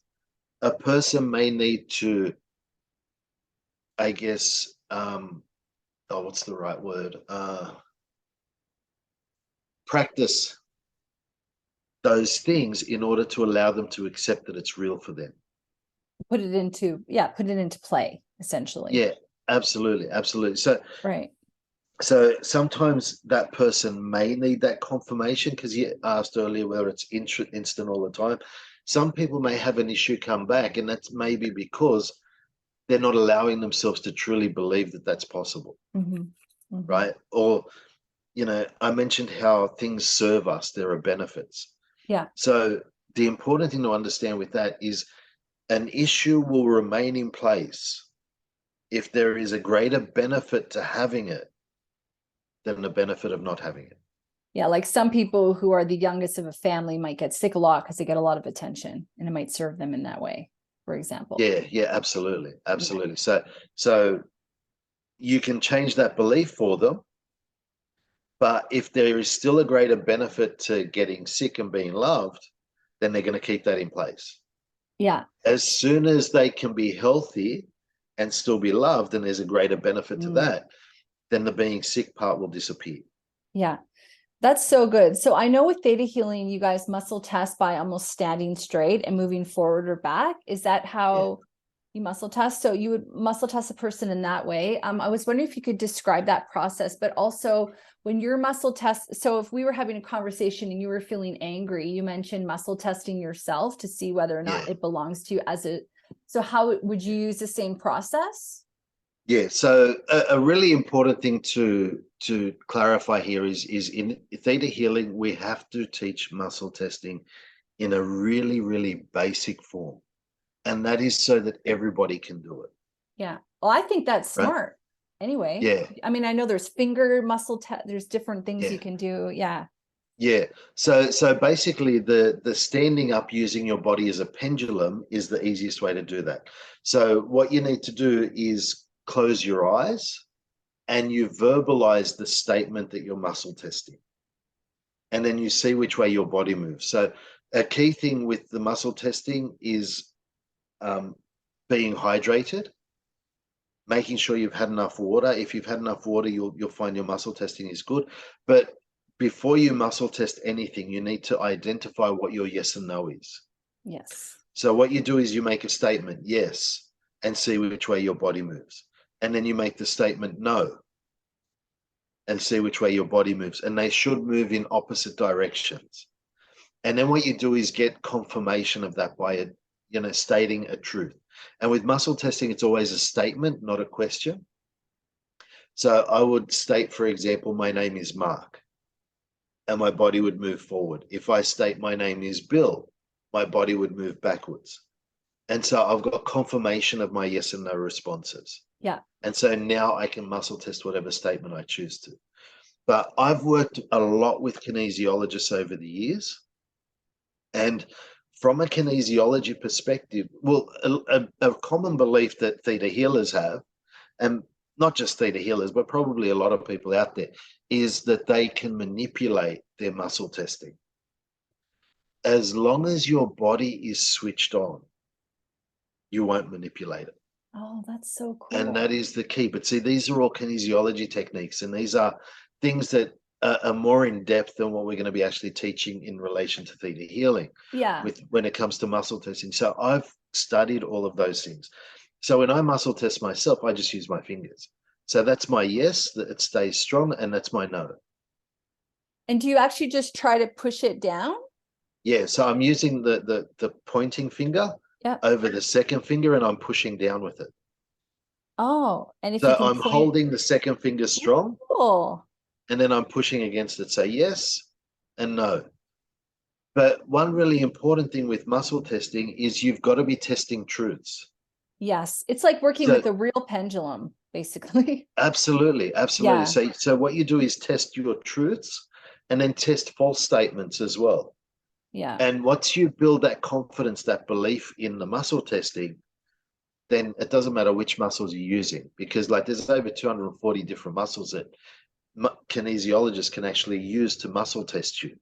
a person may need to, I guess, what's the right word? Practice those things in order to allow them to accept that it's real for them. Put it into play, essentially. Yeah, absolutely. Absolutely. So, right. So sometimes that person may need that confirmation, because you asked earlier whether it's instant all the time. Some people may have an issue come back, and that's maybe because they're not allowing themselves to truly believe that that's possible. Right? Or, I mentioned how things serve us. There are benefits. Yeah. So the important thing to understand with that is an issue will remain in place if there is a greater benefit to having it than the benefit of not having it. Yeah, like some people who are the youngest of a family might get sick a lot because they get a lot of attention, and it might serve them in that way, for example. Yeah, absolutely. So you can change that belief for them, but if there is still a greater benefit to getting sick and being loved, then they're going to keep that in place. Yeah. As soon as they can be healthy and still be loved, and there's a greater benefit to that, then the being sick part will disappear. Yeah. That's so good. So I know with theta healing, you guys muscle test by almost standing straight and moving forward or back. Is that how you muscle test? So you would muscle test a person in that way. I was wondering if you could describe that process, but also when your muscle test. So if we were having a conversation and you were feeling angry, you mentioned muscle testing yourself to see whether or not it belongs to you so how would you use the same process? Yeah, so a really important thing to clarify here is in theta healing, we have to teach muscle testing in a really, really basic form. And that is so that everybody can do it. Yeah. Well, I think that's smart. Anyway. Yeah. I mean, I know there's finger muscle test, there's different things you can do. Yeah. Yeah. So basically the standing up using your body as a pendulum is the easiest way to do that. So what you need to do is close your eyes and you verbalize the statement that you're muscle testing. And then you see which way your body moves. So a key thing with the muscle testing is being hydrated, making sure you've had enough water. If you've had enough water, you'll find your muscle testing is good. But before you muscle test anything, you need to identify what your yes and no is. Yes. So what you do is you make a statement, yes, and see which way your body moves. And then you make the statement no, and see which way your body moves. And they should move in opposite directions. And then what you do is get confirmation of that by stating a truth. And with muscle testing, it's always a statement, not a question. So I would state, for example, my name is Mark, and my body would move forward. If I state my name is Bill, my body would move backwards. And so I've got confirmation of my yes and no responses. Yeah. And so now I can muscle test whatever statement I choose to. But I've worked a lot with kinesiologists over the years. And from a kinesiology perspective, well, a common belief that theta healers have, and not just theta healers, but probably a lot of people out there, is that they can manipulate their muscle testing. As long as your body is switched on, you won't manipulate it. Oh, that's so And that cool. is the key. But see, these are all kinesiology techniques, and these are things that are more in depth than what we're going to be actually teaching in relation to theta healing Yeah. with when it comes to muscle testing. So I've studied all of those things. So when I muscle test myself, I just use my fingers. So that's my yes, that it stays strong, and that's my no. And do you actually just try to push it down? Yeah, so I'm using the pointing finger Yeah. over the second finger, and I'm pushing down with it. Oh, and if you So can I'm point. holding the second finger strong, Cool. and then I'm pushing against it. So yes and no. But one really important thing with muscle testing is you've got to be testing truths. Yes. It's like working So with a real pendulum, basically. absolutely, absolutely. Yeah. So what you do is test your truths and then test false statements as well. Yeah. And once you build that confidence, that belief in the muscle testing, then it doesn't matter which muscles you're using, because like there's over 240 different muscles that kinesiologists can actually use to muscle test you.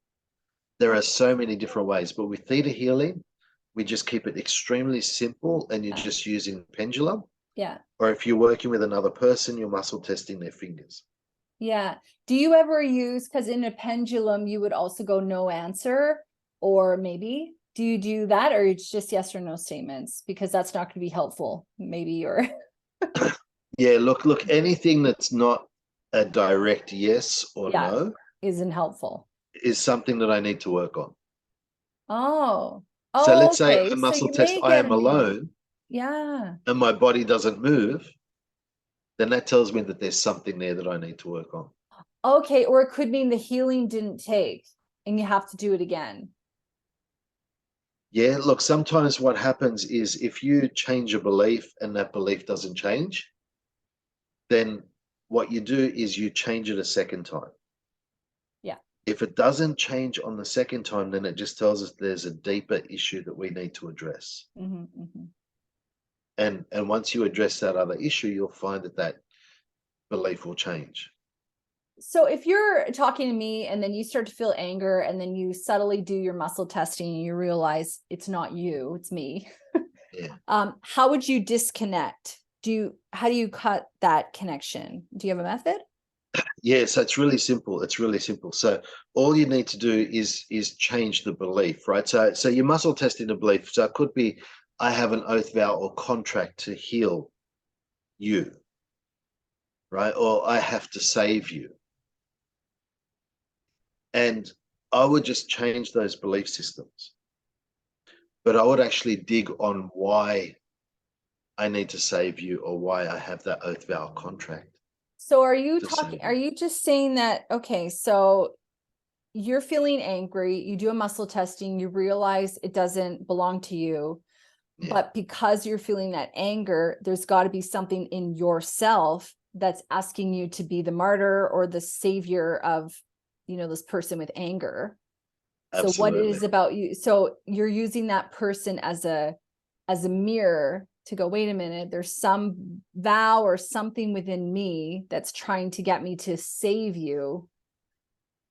There are so many different ways, but with theta healing, we just keep it extremely simple, and you're just using pendulum. Yeah. Or if you're working with another person, you're muscle testing their fingers. Yeah. Do you ever use, because in a pendulum, you would also go no answer, or maybe, do you do that, or it's just yes or no statements? Because that's not going to be helpful, maybe, or Yeah, look, anything that's not a direct yes or yeah, no isn't helpful. is something that I need to work on. Oh, So oh, let's say okay. I So muscle you test, may I get am an in. alone Yeah. and my body doesn't move, then that tells me that there's something there that I need to work on. Okay. Or it could mean the healing didn't take and you have to do it again. Yeah, look, sometimes what happens is if you change a belief and that belief doesn't change, then what you do is you change it a second time. Yeah. If it doesn't change on the second time, then it just tells us there's a deeper issue that we need to address. And once you address that other issue, you'll find that that belief will change. So if you're talking to me and then you start to feel anger and then you subtly do your muscle testing and you realize it's not you, it's me. Yeah. How would you disconnect? How do you cut that connection? Do you have a method? Yeah, so it's really simple. It's really simple. So all you need to do is change the belief, right? So you're muscle testing the belief. So it could be I have an oath, vow, or contract to heal you, right? Or I have to save you. And I would just change those belief systems. But I would actually dig on why I need to save you or why I have that oath, vow, contract So are you to talking, save are you. you just saying that, okay, so you're feeling angry, you do a muscle testing, you realize it doesn't belong to you, Yeah, but because you're feeling that anger, there's got to be something in yourself that's asking you to be the martyr or the savior of, this person with anger. So what it absolutely. is about you. So you're using that person as a mirror to go, wait a minute, there's some vow or something within me that's trying to get me to save you,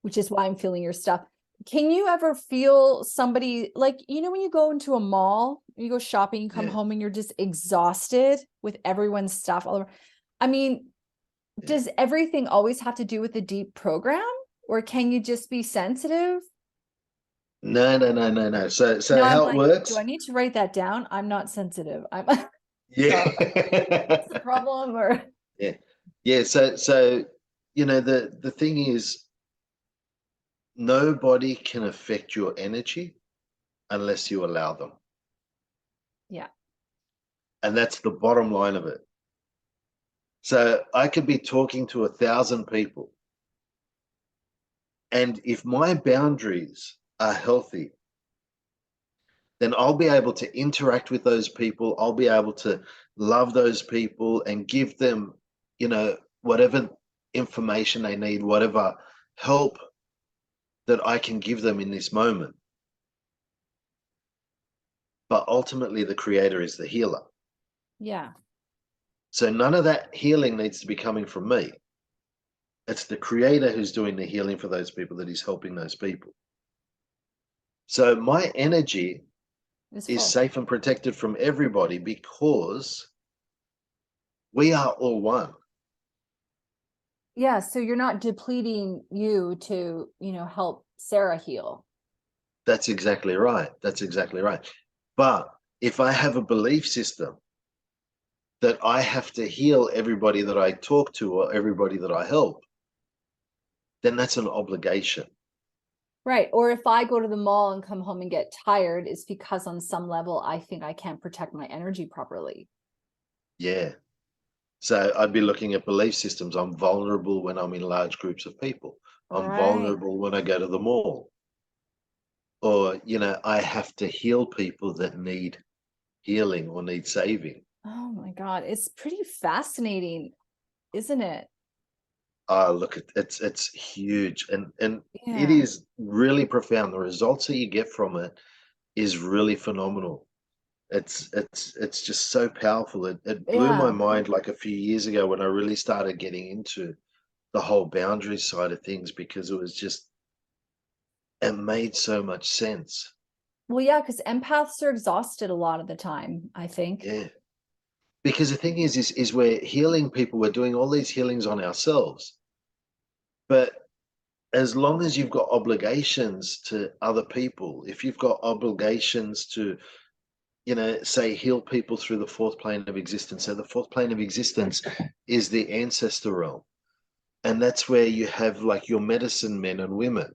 which is why I'm feeling your stuff. Can you ever feel somebody like, when you go into a mall, you go shopping, you come Yeah, home and you're just exhausted with everyone's stuff all over. I mean, yeah. does everything always have to do with the deep program, or can you just be sensitive? No. So Now I'm how it like, do works? I need to write that down? I'm not sensitive. I'm Yeah. what's the problem? Or Yeah. Yeah. So the thing is nobody can affect your energy unless you allow them. yeah. And that's the bottom line of it. So I could be talking to 1,000 people. And if my boundaries are healthy, then I'll be able to interact with those people. I'll be able to love those people and give them, whatever information they need, whatever help that I can give them in this moment. But ultimately, the creator is the healer. Yeah. So none of that healing needs to be coming from me. It's the creator who's doing the healing for those people, that is helping those people. So my energy It's is full. safe and protected from everybody because we are all one. Yeah, so you're not depleting you to, help Sarah heal. That's exactly right. That's exactly right. But if I have a belief system that I have to heal everybody that I talk to or everybody that I help, then that's an obligation. Right. Or if I go to the mall and come home and get tired, it's because on some level I think I can't protect my energy properly. Yeah. So I'd be looking at belief systems. I'm vulnerable when I'm in large groups of people. I'm Right. vulnerable when I go to the mall. Or, I have to heal people that need healing or need saving. Oh my God. It's pretty fascinating, isn't it? Oh, look, it's huge, and it Yeah. is really profound. The results that you get from it is really phenomenal. It's just so powerful. It blew my Yeah. mind like a few years ago when I really started getting into the whole boundary side of things, because it made so much sense. Well, yeah, because empaths are exhausted a lot of the time, I think. Yeah. Because the thing is we're healing people, we're doing all these healings on ourselves. But as long as you've got obligations to other people, if you've got obligations to, say, heal people through the fourth plane of existence. So the fourth plane of existence is the ancestor realm. And that's where you have like your medicine men and women.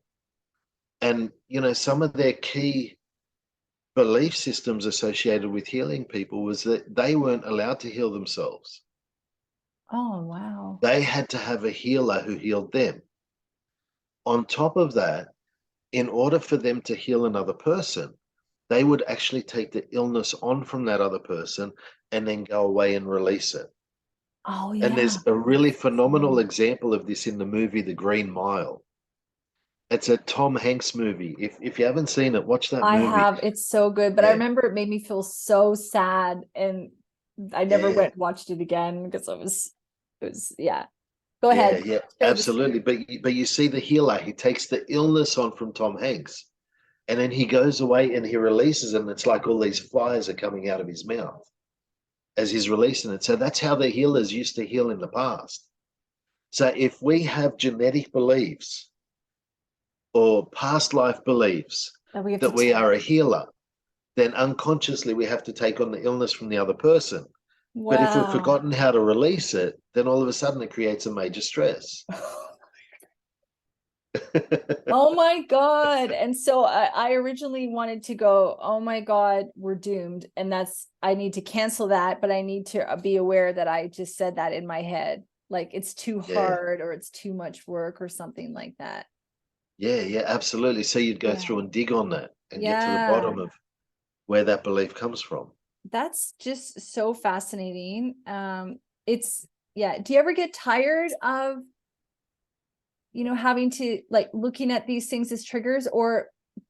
And, some of their key belief systems associated with healing people was that they weren't allowed to heal themselves. Oh, wow. They had to have a healer who healed them. On top of that, in order for them to heal another person, they would actually take the illness on from that other person and then go away and release it. Oh, And yeah. there's a really phenomenal example of this in the movie The Green Mile. It's a Tom Hanks movie. If you haven't seen it, watch that I movie. have. It's so good. But I Yeah, remember it made me feel so sad. And I never yeah, went and watched it again because yeah. Go yeah, ahead. yeah, Share this. absolutely. But you see the healer, he takes the illness on from Tom Hanks, and then he goes away and he releases it, and it's like all these flies are coming out of his mouth as he's releasing it. So that's how the healers used to heal in the past. So if we have genetic beliefs or past life beliefs That we have to that we are a healer, then unconsciously we have to take on the illness from the other person. But if we've wow. forgotten how to release it, then all of a sudden it creates a major stress. Oh my God. And so I originally wanted to go, oh my God, we're doomed. And I need to cancel that, but I need to be aware that I just said that in my head. Like it's too Yeah, hard or it's too much work or something like that. yeah, yeah, absolutely. So you'd go Yeah. through and dig on that and get to the Yeah. bottom of where that belief comes from. That's just so fascinating. Yeah. Do you ever get tired of, having to like looking at these things as triggers, or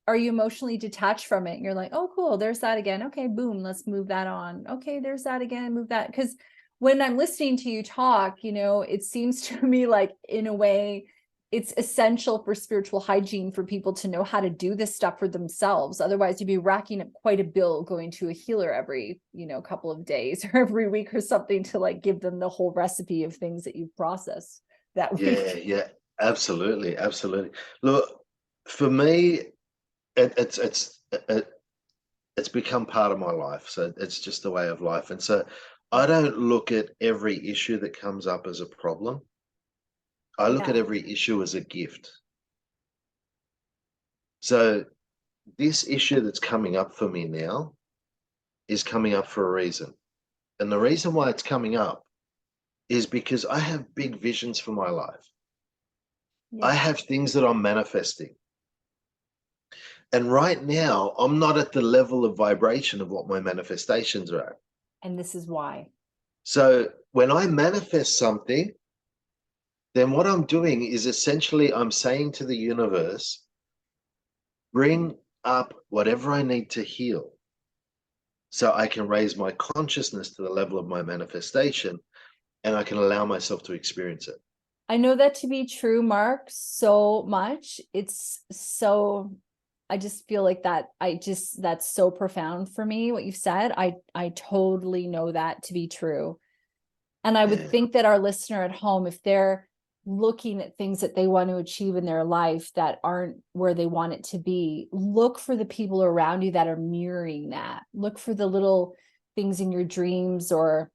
are you emotionally detached from it? And you're like, oh, cool, there's that again. Okay, boom, let's move that on. Okay, there's that again, move that. Because when I'm listening to you talk, it seems to me like, in a way, it's essential for spiritual hygiene for people to know how to do this stuff for themselves. Otherwise, you'd be racking up quite a bill going to a healer every, couple of days or every week or something to like give them the whole recipe of things that you've processed that Yeah, week. yeah, absolutely, absolutely. Look, for me, it's become part of my life. So it's just a way of life. And so I don't look at every issue that comes up as a problem. I look Yeah. at every issue as a gift. So this issue that's coming up for me now is coming up for a reason. And the reason why it's coming up is because I have big visions for my life. I Yeah. have things that I'm manifesting. And right now, I'm not at the level of vibration of what my manifestations are at. And this is why. So when I manifest something, then what I'm doing is essentially I'm saying to the universe, bring up whatever I need to heal so I can raise my consciousness to the level of my manifestation and I can allow myself to experience it. I know that to be true, Mark, so much. It's so, I just feel like that's so profound for me, what you've said. I totally know that to be true. And I would Yeah, think that our listener at home, if they're looking at things that they want to achieve in their life that aren't where they want it to be, look for the people around you that are mirroring that. Look for the little things in your dreams or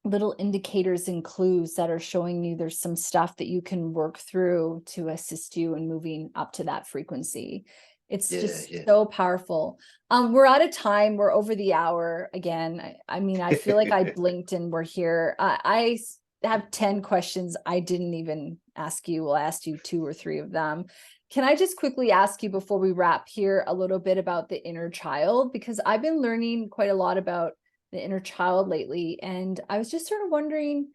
little indicators and clues that are showing you there's some stuff that you can work through to assist you in moving up to that frequency. It's yeah, just yeah. so powerful. We're out of time. We're over the hour again. I mean, I feel like I blinked and we're here. I have 10 questions I didn't even ask you. We'll ask you 2 or 3 of them. Can I just quickly ask you before we wrap here a little bit about the inner child? Because I've been learning quite a lot about the inner child lately. And I was just sort of wondering,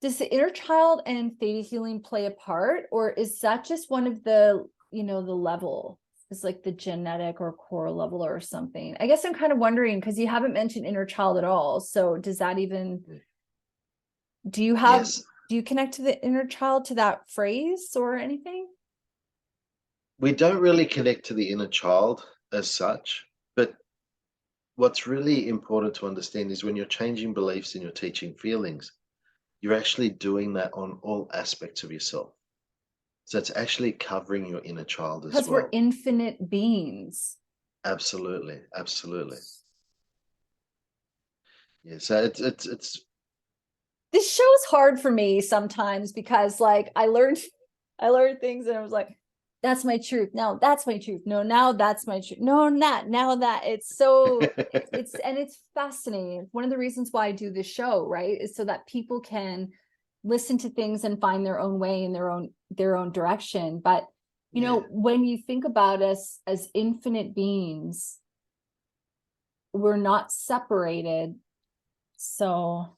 does the inner child and theta healing play a part, or is that just one of the, the level is like the genetic or core level or something? I guess I'm kind of wondering because you haven't mentioned inner child at all. So does that even, do you Yes, connect to the inner child to that phrase or anything? we don't really connect to the inner child as such, but what's really important to understand is when you're changing beliefs and you're teaching feelings, you're actually doing that on all aspects of yourself. So it's actually covering your inner child as Because we're well. infinite beings. Absolutely, absolutely. Yeah. So it's This show's hard for me sometimes because like I learned things and I was like, that's my truth. No, that's my truth. No, now that's my truth. No, not now that it's so it's fascinating. It's one of the reasons why I do this show, right? Is so that people can listen to things and find their own way in their own direction. But yeah, when you think about us as infinite beings, we're not separated. So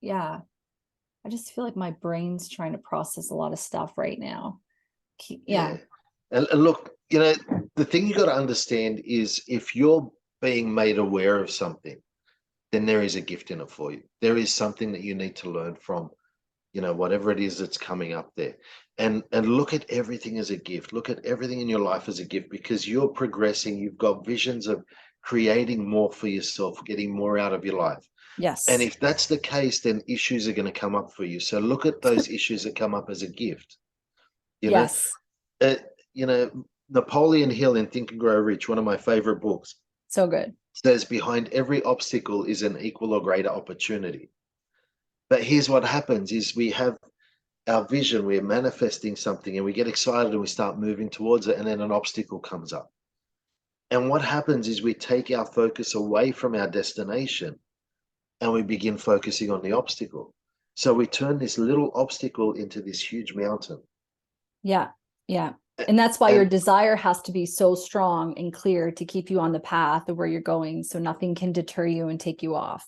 yeah. I just feel like my brain's trying to process a lot of stuff right now. Yeah. yeah. And look, the thing you got to understand is if you're being made aware of something, then there is a gift in it for you. There is something that you need to learn from, whatever it is that's coming up there. And look at everything as a gift. Look at everything in your life as a gift because you're progressing. You've got visions of creating more for yourself, getting more out of your life. And Yes. if that's the case, then issues are going to come up for you. So look at those issues that come up as a gift. You know, Yes. uh, Napoleon Hill in Think and Grow Rich, one of my favorite books, So good. says behind every obstacle is an equal or greater opportunity. But here's what happens is we have our vision, we're manifesting something and we get excited and we start moving towards it and then an obstacle comes up. And what happens is we take our focus away from our destination and we begin focusing on the obstacle. So we turn this little obstacle into this huge mountain. Yeah. Yeah. And that's why your And desire has to be so strong and clear to keep you on the path of where you're going. So nothing can deter you and take you off.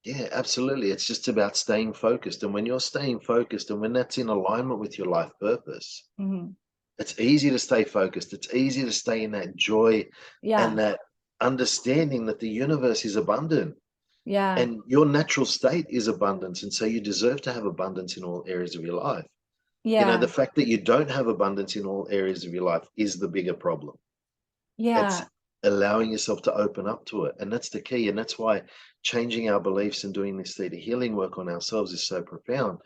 yeah, absolutely. It's just about staying focused. And when you're staying focused and when that's in alignment with your life purpose, Mhm. it's easy to stay focused. It's easy to stay in that joy Yeah. and that understanding that the universe is abundant Yeah. and your natural state is abundance. And so you deserve to have abundance in all areas of your life. The Yeah. fact that you don't have abundance in all areas of your life is the bigger problem. It's Yeah. allowing yourself to open up to it. And that's the key. And that's why changing our beliefs and doing this theta healing work on ourselves is so profound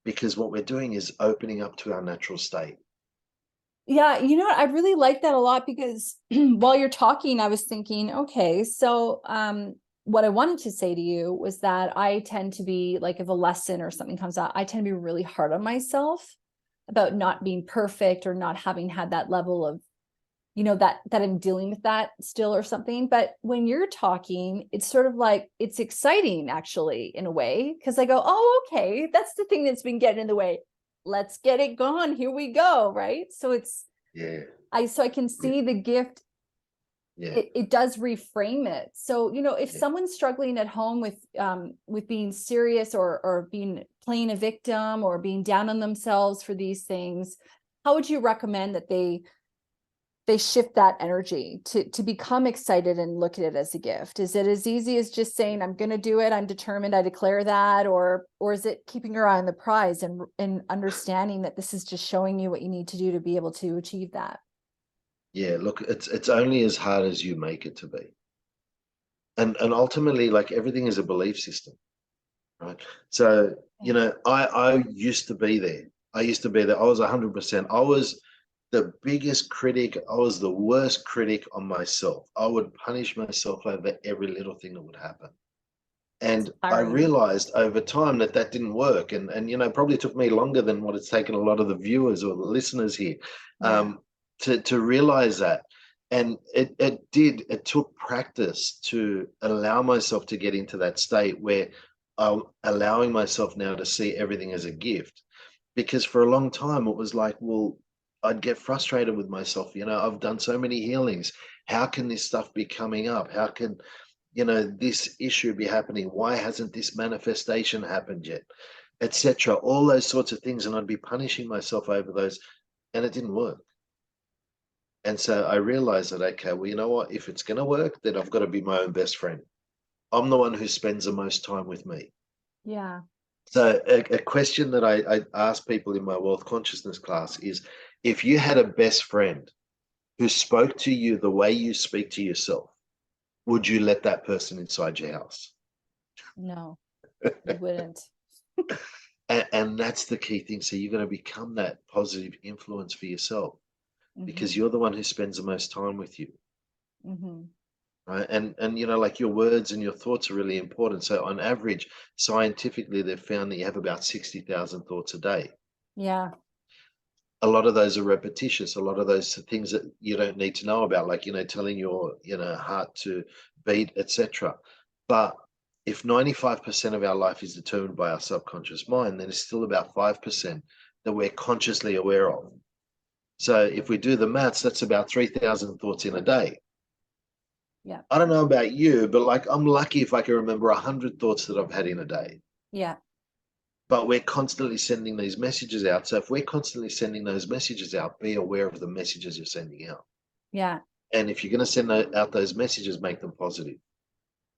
because what we're doing is opening up to our natural state. Yeah, you know what? I really like that a lot because while you're talking, I was thinking, okay, so what I wanted to say to you was that I tend to be like if a lesson or something comes out, I tend to be really hard on myself about not being perfect or not having had that level of, that I'm dealing with that still or something. But when you're talking, it's sort of like it's exciting actually in a way, because I go, oh, okay, that's the thing that's been getting in the way. Let's get it gone. Here we go. Right. So Yeah. I can Yeah. see the gift. Yeah. It does reframe it. So, if Yeah. someone's struggling at home with being serious or being playing a victim or being down on themselves for these things, how would you recommend that they they shift that energy to become excited and look at it as a gift? Is it as easy as just saying, I'm going to do it, I'm determined, I declare that, or is it keeping your eye on the prize and understanding that this is just showing you what you need to do to be able to achieve that? Yeah, look, it's only as hard as you make it to be. And ultimately, like, everything is a belief system, right? So, I used to be there. I used to be there. I was 100%. I was the biggest critic. I was the worst critic on myself. I would punish myself over every little thing that would happen. And I Tiring. realized over time that that didn't work. And probably took me longer than what it's taken a lot of the viewers or the listeners here, Yeah. to realize that. And it took practice to allow myself to get into that state where I'm allowing myself now to see everything as a gift. Because for a long time, it was like, well, I'd get frustrated with myself. I've done so many healings. How can this stuff be coming up? How can, this issue be happening? Why hasn't this manifestation happened yet? Etc. All those sorts of things. And I'd be punishing myself over those, and it didn't work. And so I realized that, okay, well, you know what? If it's going to work, then I've got to be my own best friend. I'm the one who spends the most time with me. Yeah. So a question that I ask people in my wealth consciousness class is, if you had a best friend who spoke to you the way you speak to yourself, would you let that person inside your house? No, you wouldn't. And that's the key thing. So you're going to become that positive influence for yourself, because Mm-hmm. you're the one who spends the most time with you. Mm-hmm. Right. And like, your words and your thoughts are really important. So on average, scientifically, they've found that you have about 60,000 thoughts a day. Yeah. A lot of those are repetitious. A lot of those are things that you don't need to know about, like, telling your, heart to beat, etc. But if 95% of our life is determined by our subconscious mind, then it's still about 5% that we're consciously aware of. So if we do the maths, that's about 3,000 thoughts in a day. Yeah. I don't know about you, but like, I'm lucky if I can remember 100 thoughts that I've had in a day. Yeah. But we're constantly sending these messages out. So if we're constantly sending those messages out, be aware of the messages you're sending out. Yeah. And if you're going to send out those messages, make them positive.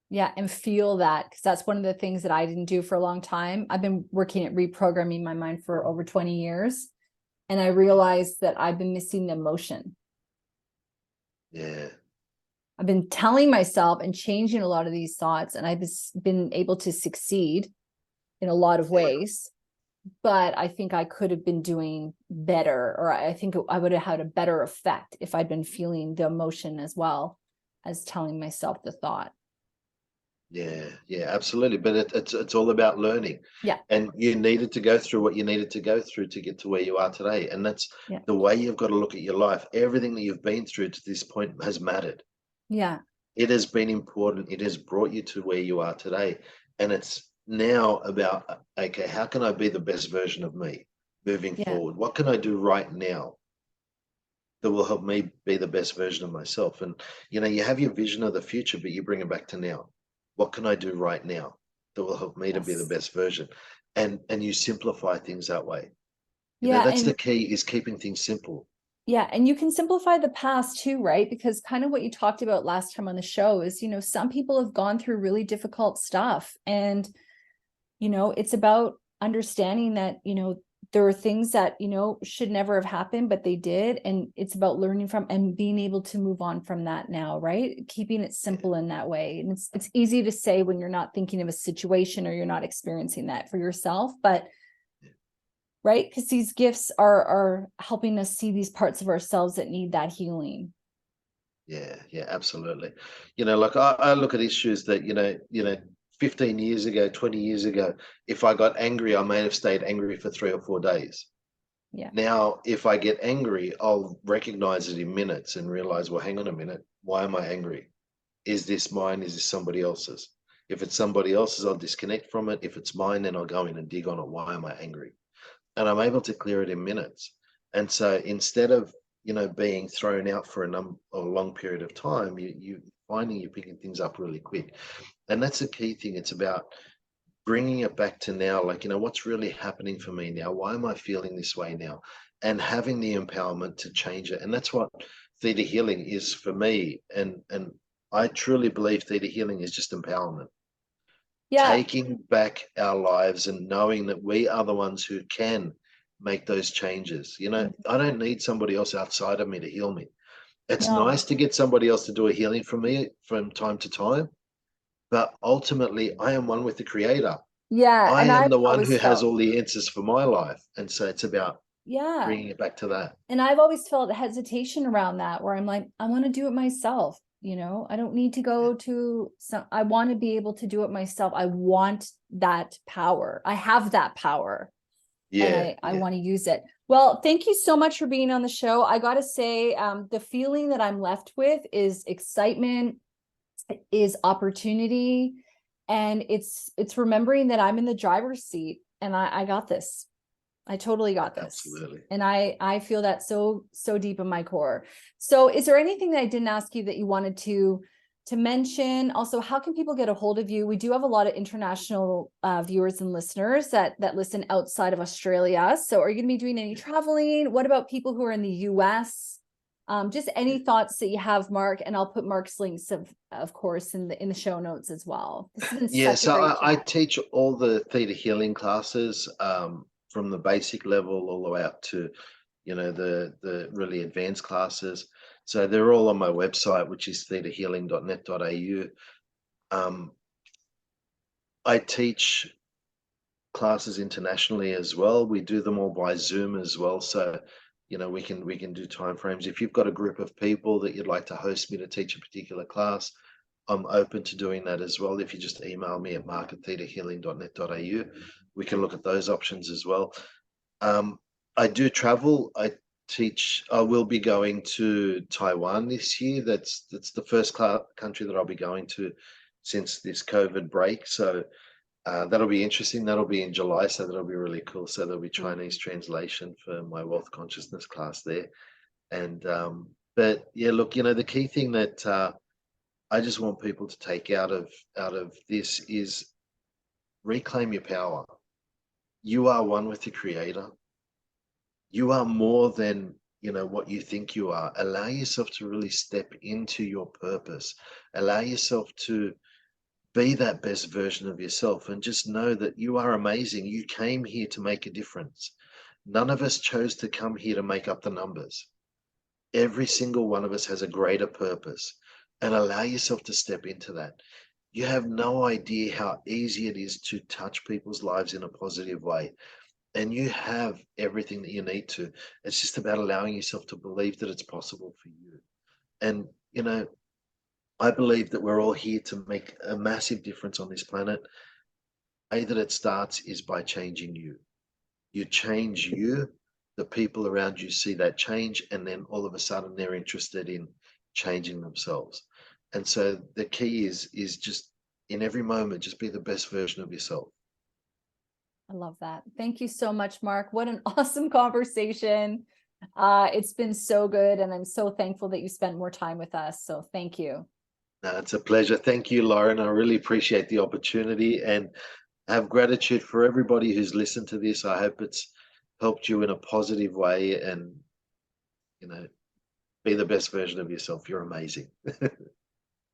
Yeah. And feel that, because that's one of the things that I didn't do for a long time. I've been working at reprogramming my mind for over 20 years. And I realized that I've been missing the emotion. Yeah. I've been telling myself and changing a lot of these thoughts, and I've been able to succeed in a lot of ways. But I think I could have been doing better, or I think I would have had a better effect if I'd been feeling the emotion as well as telling myself the thought. Yeah, yeah, absolutely. But it's all about learning. Yeah. And you needed to go through what you needed to go through to get to where you are today. And that's Yeah. the way you've got to look at your life. Everything that you've been through to this point has mattered. Yeah. It has been important. It has brought you to where you are today. And it's now about, okay, how can I be the best version of me moving Yeah. forward? What can I do right now that will help me be the best version of myself? And you have your vision of the future, but you bring it back to now. What can I do right now that will help me to be the Yes. best version? And you simplify things that way. Yeah. That's the And key, is keeping things simple. yeah, and you can simplify the past too, right? Because kind of what you talked about last time on the show is, some people have gone through really difficult stuff. And, it's about understanding that, there are things that, should never have happened, but they did. And it's about learning from and being able to move on from that now, right? Keeping it simple in that way. And it's easy to say when you're not thinking of a situation or you're not experiencing that for yourself, but right? Because these gifts are helping us see these parts of ourselves that need that healing. Yeah, yeah, absolutely. Like, I look at issues that, 15 years ago, 20 years ago, if I got angry, I may have stayed angry for 3 or 4 days. Yeah. Now, if I get angry, I'll recognize it in minutes and realize, well, hang on a minute. Why am I angry? Is this mine? Is this somebody else's? If it's somebody else's, I'll disconnect from it. If it's mine, then I'll go in and dig on it. Why am I angry? And I'm able to clear it in minutes. And so instead of, being thrown out for a long period of time, you finding you're picking things up really quick. And that's the key thing. It's about bringing it back to now, like, what's really happening for me now? Why am I feeling this way now? And having the empowerment to change it. And that's what theta healing is for me, and I truly believe theta healing is just empowerment, Yeah. taking back our lives and knowing that we are the ones who can make those changes. You know, I don't need somebody else outside of me to heal me. It's No. nice to get somebody else to do a healing for me from time to time, but ultimately I am one with the creator. Yeah. I And am I've the one who always has felt, all the answers for my life. And so it's about yeah. bringing it back to that. And I've always felt hesitation around that, where I'm like, I want to do it myself. I don't need to go to some, I want to be able to do it myself. I want that power. I have that power, and Yeah, I yeah. want to use it. Well, thank you so much for being on the show. I got to say, the feeling that I'm left with is excitement, is opportunity, and it's remembering that I'm in the driver's seat, and I got this. I totally got this. Absolutely. And I feel that so deep in my core. So is there anything that I didn't ask you that you wanted to mention? Also, how can people get a hold of you? We do have a lot of international viewers and listeners that listen outside of Australia. So are you going to be doing any traveling? What about people who are in the US? Just any thoughts that you have, Mark, and I'll put Mark's links of course in the show notes as well. This has been Yeah, such a so great I chat. teach all the theta healing classes, from the basic level all the way up to, the really advanced classes. So they're all on my website, which is thetahealing.net.au. I teach classes internationally as well. We do them all by Zoom as well. So, we can do time frames. If you've got a group of people that you'd like to host me to teach a particular class, I'm open to doing that as well. If you just email me at mark@thetahealing.net.au, we can look at those options as well. I do travel. I will be going to Taiwan this year. That's the first country that I'll be going to since this COVID break. So that'll be interesting. That'll be in July, so that'll be really cool. So there'll be Chinese translation for my wealth consciousness class there. And but yeah, look, the key thing that I just want people to take out of this is reclaim your power. You are one with the creator. You are more than what you think you are. Allow yourself to really step into your purpose. Allow yourself to be that best version of yourself, and just know that you are amazing. You came here to make a difference. None of us chose to come here to make up the numbers. Every single one of us has a greater purpose, and allow yourself to step into that. You have no idea how easy it is to touch people's lives in a positive way. And you have everything that you need to. It's just about allowing yourself to believe that it's possible for you. And, I believe that we're all here to make a massive difference on this planet. The way that it starts is by changing you. You change you, the people around you see that change, and then all of a sudden they're interested in changing themselves. And so the key is just in every moment, just be the best version of yourself. I love that. Thank you so much, Mark. What an awesome conversation. It's been so good, and I'm so thankful that you spent more time with us. So thank you. No, it's a pleasure. Thank you, Lauren. I really appreciate the opportunity and have gratitude for everybody who's listened to this. I hope it's helped you in a positive way, and, be the best version of yourself. You're amazing.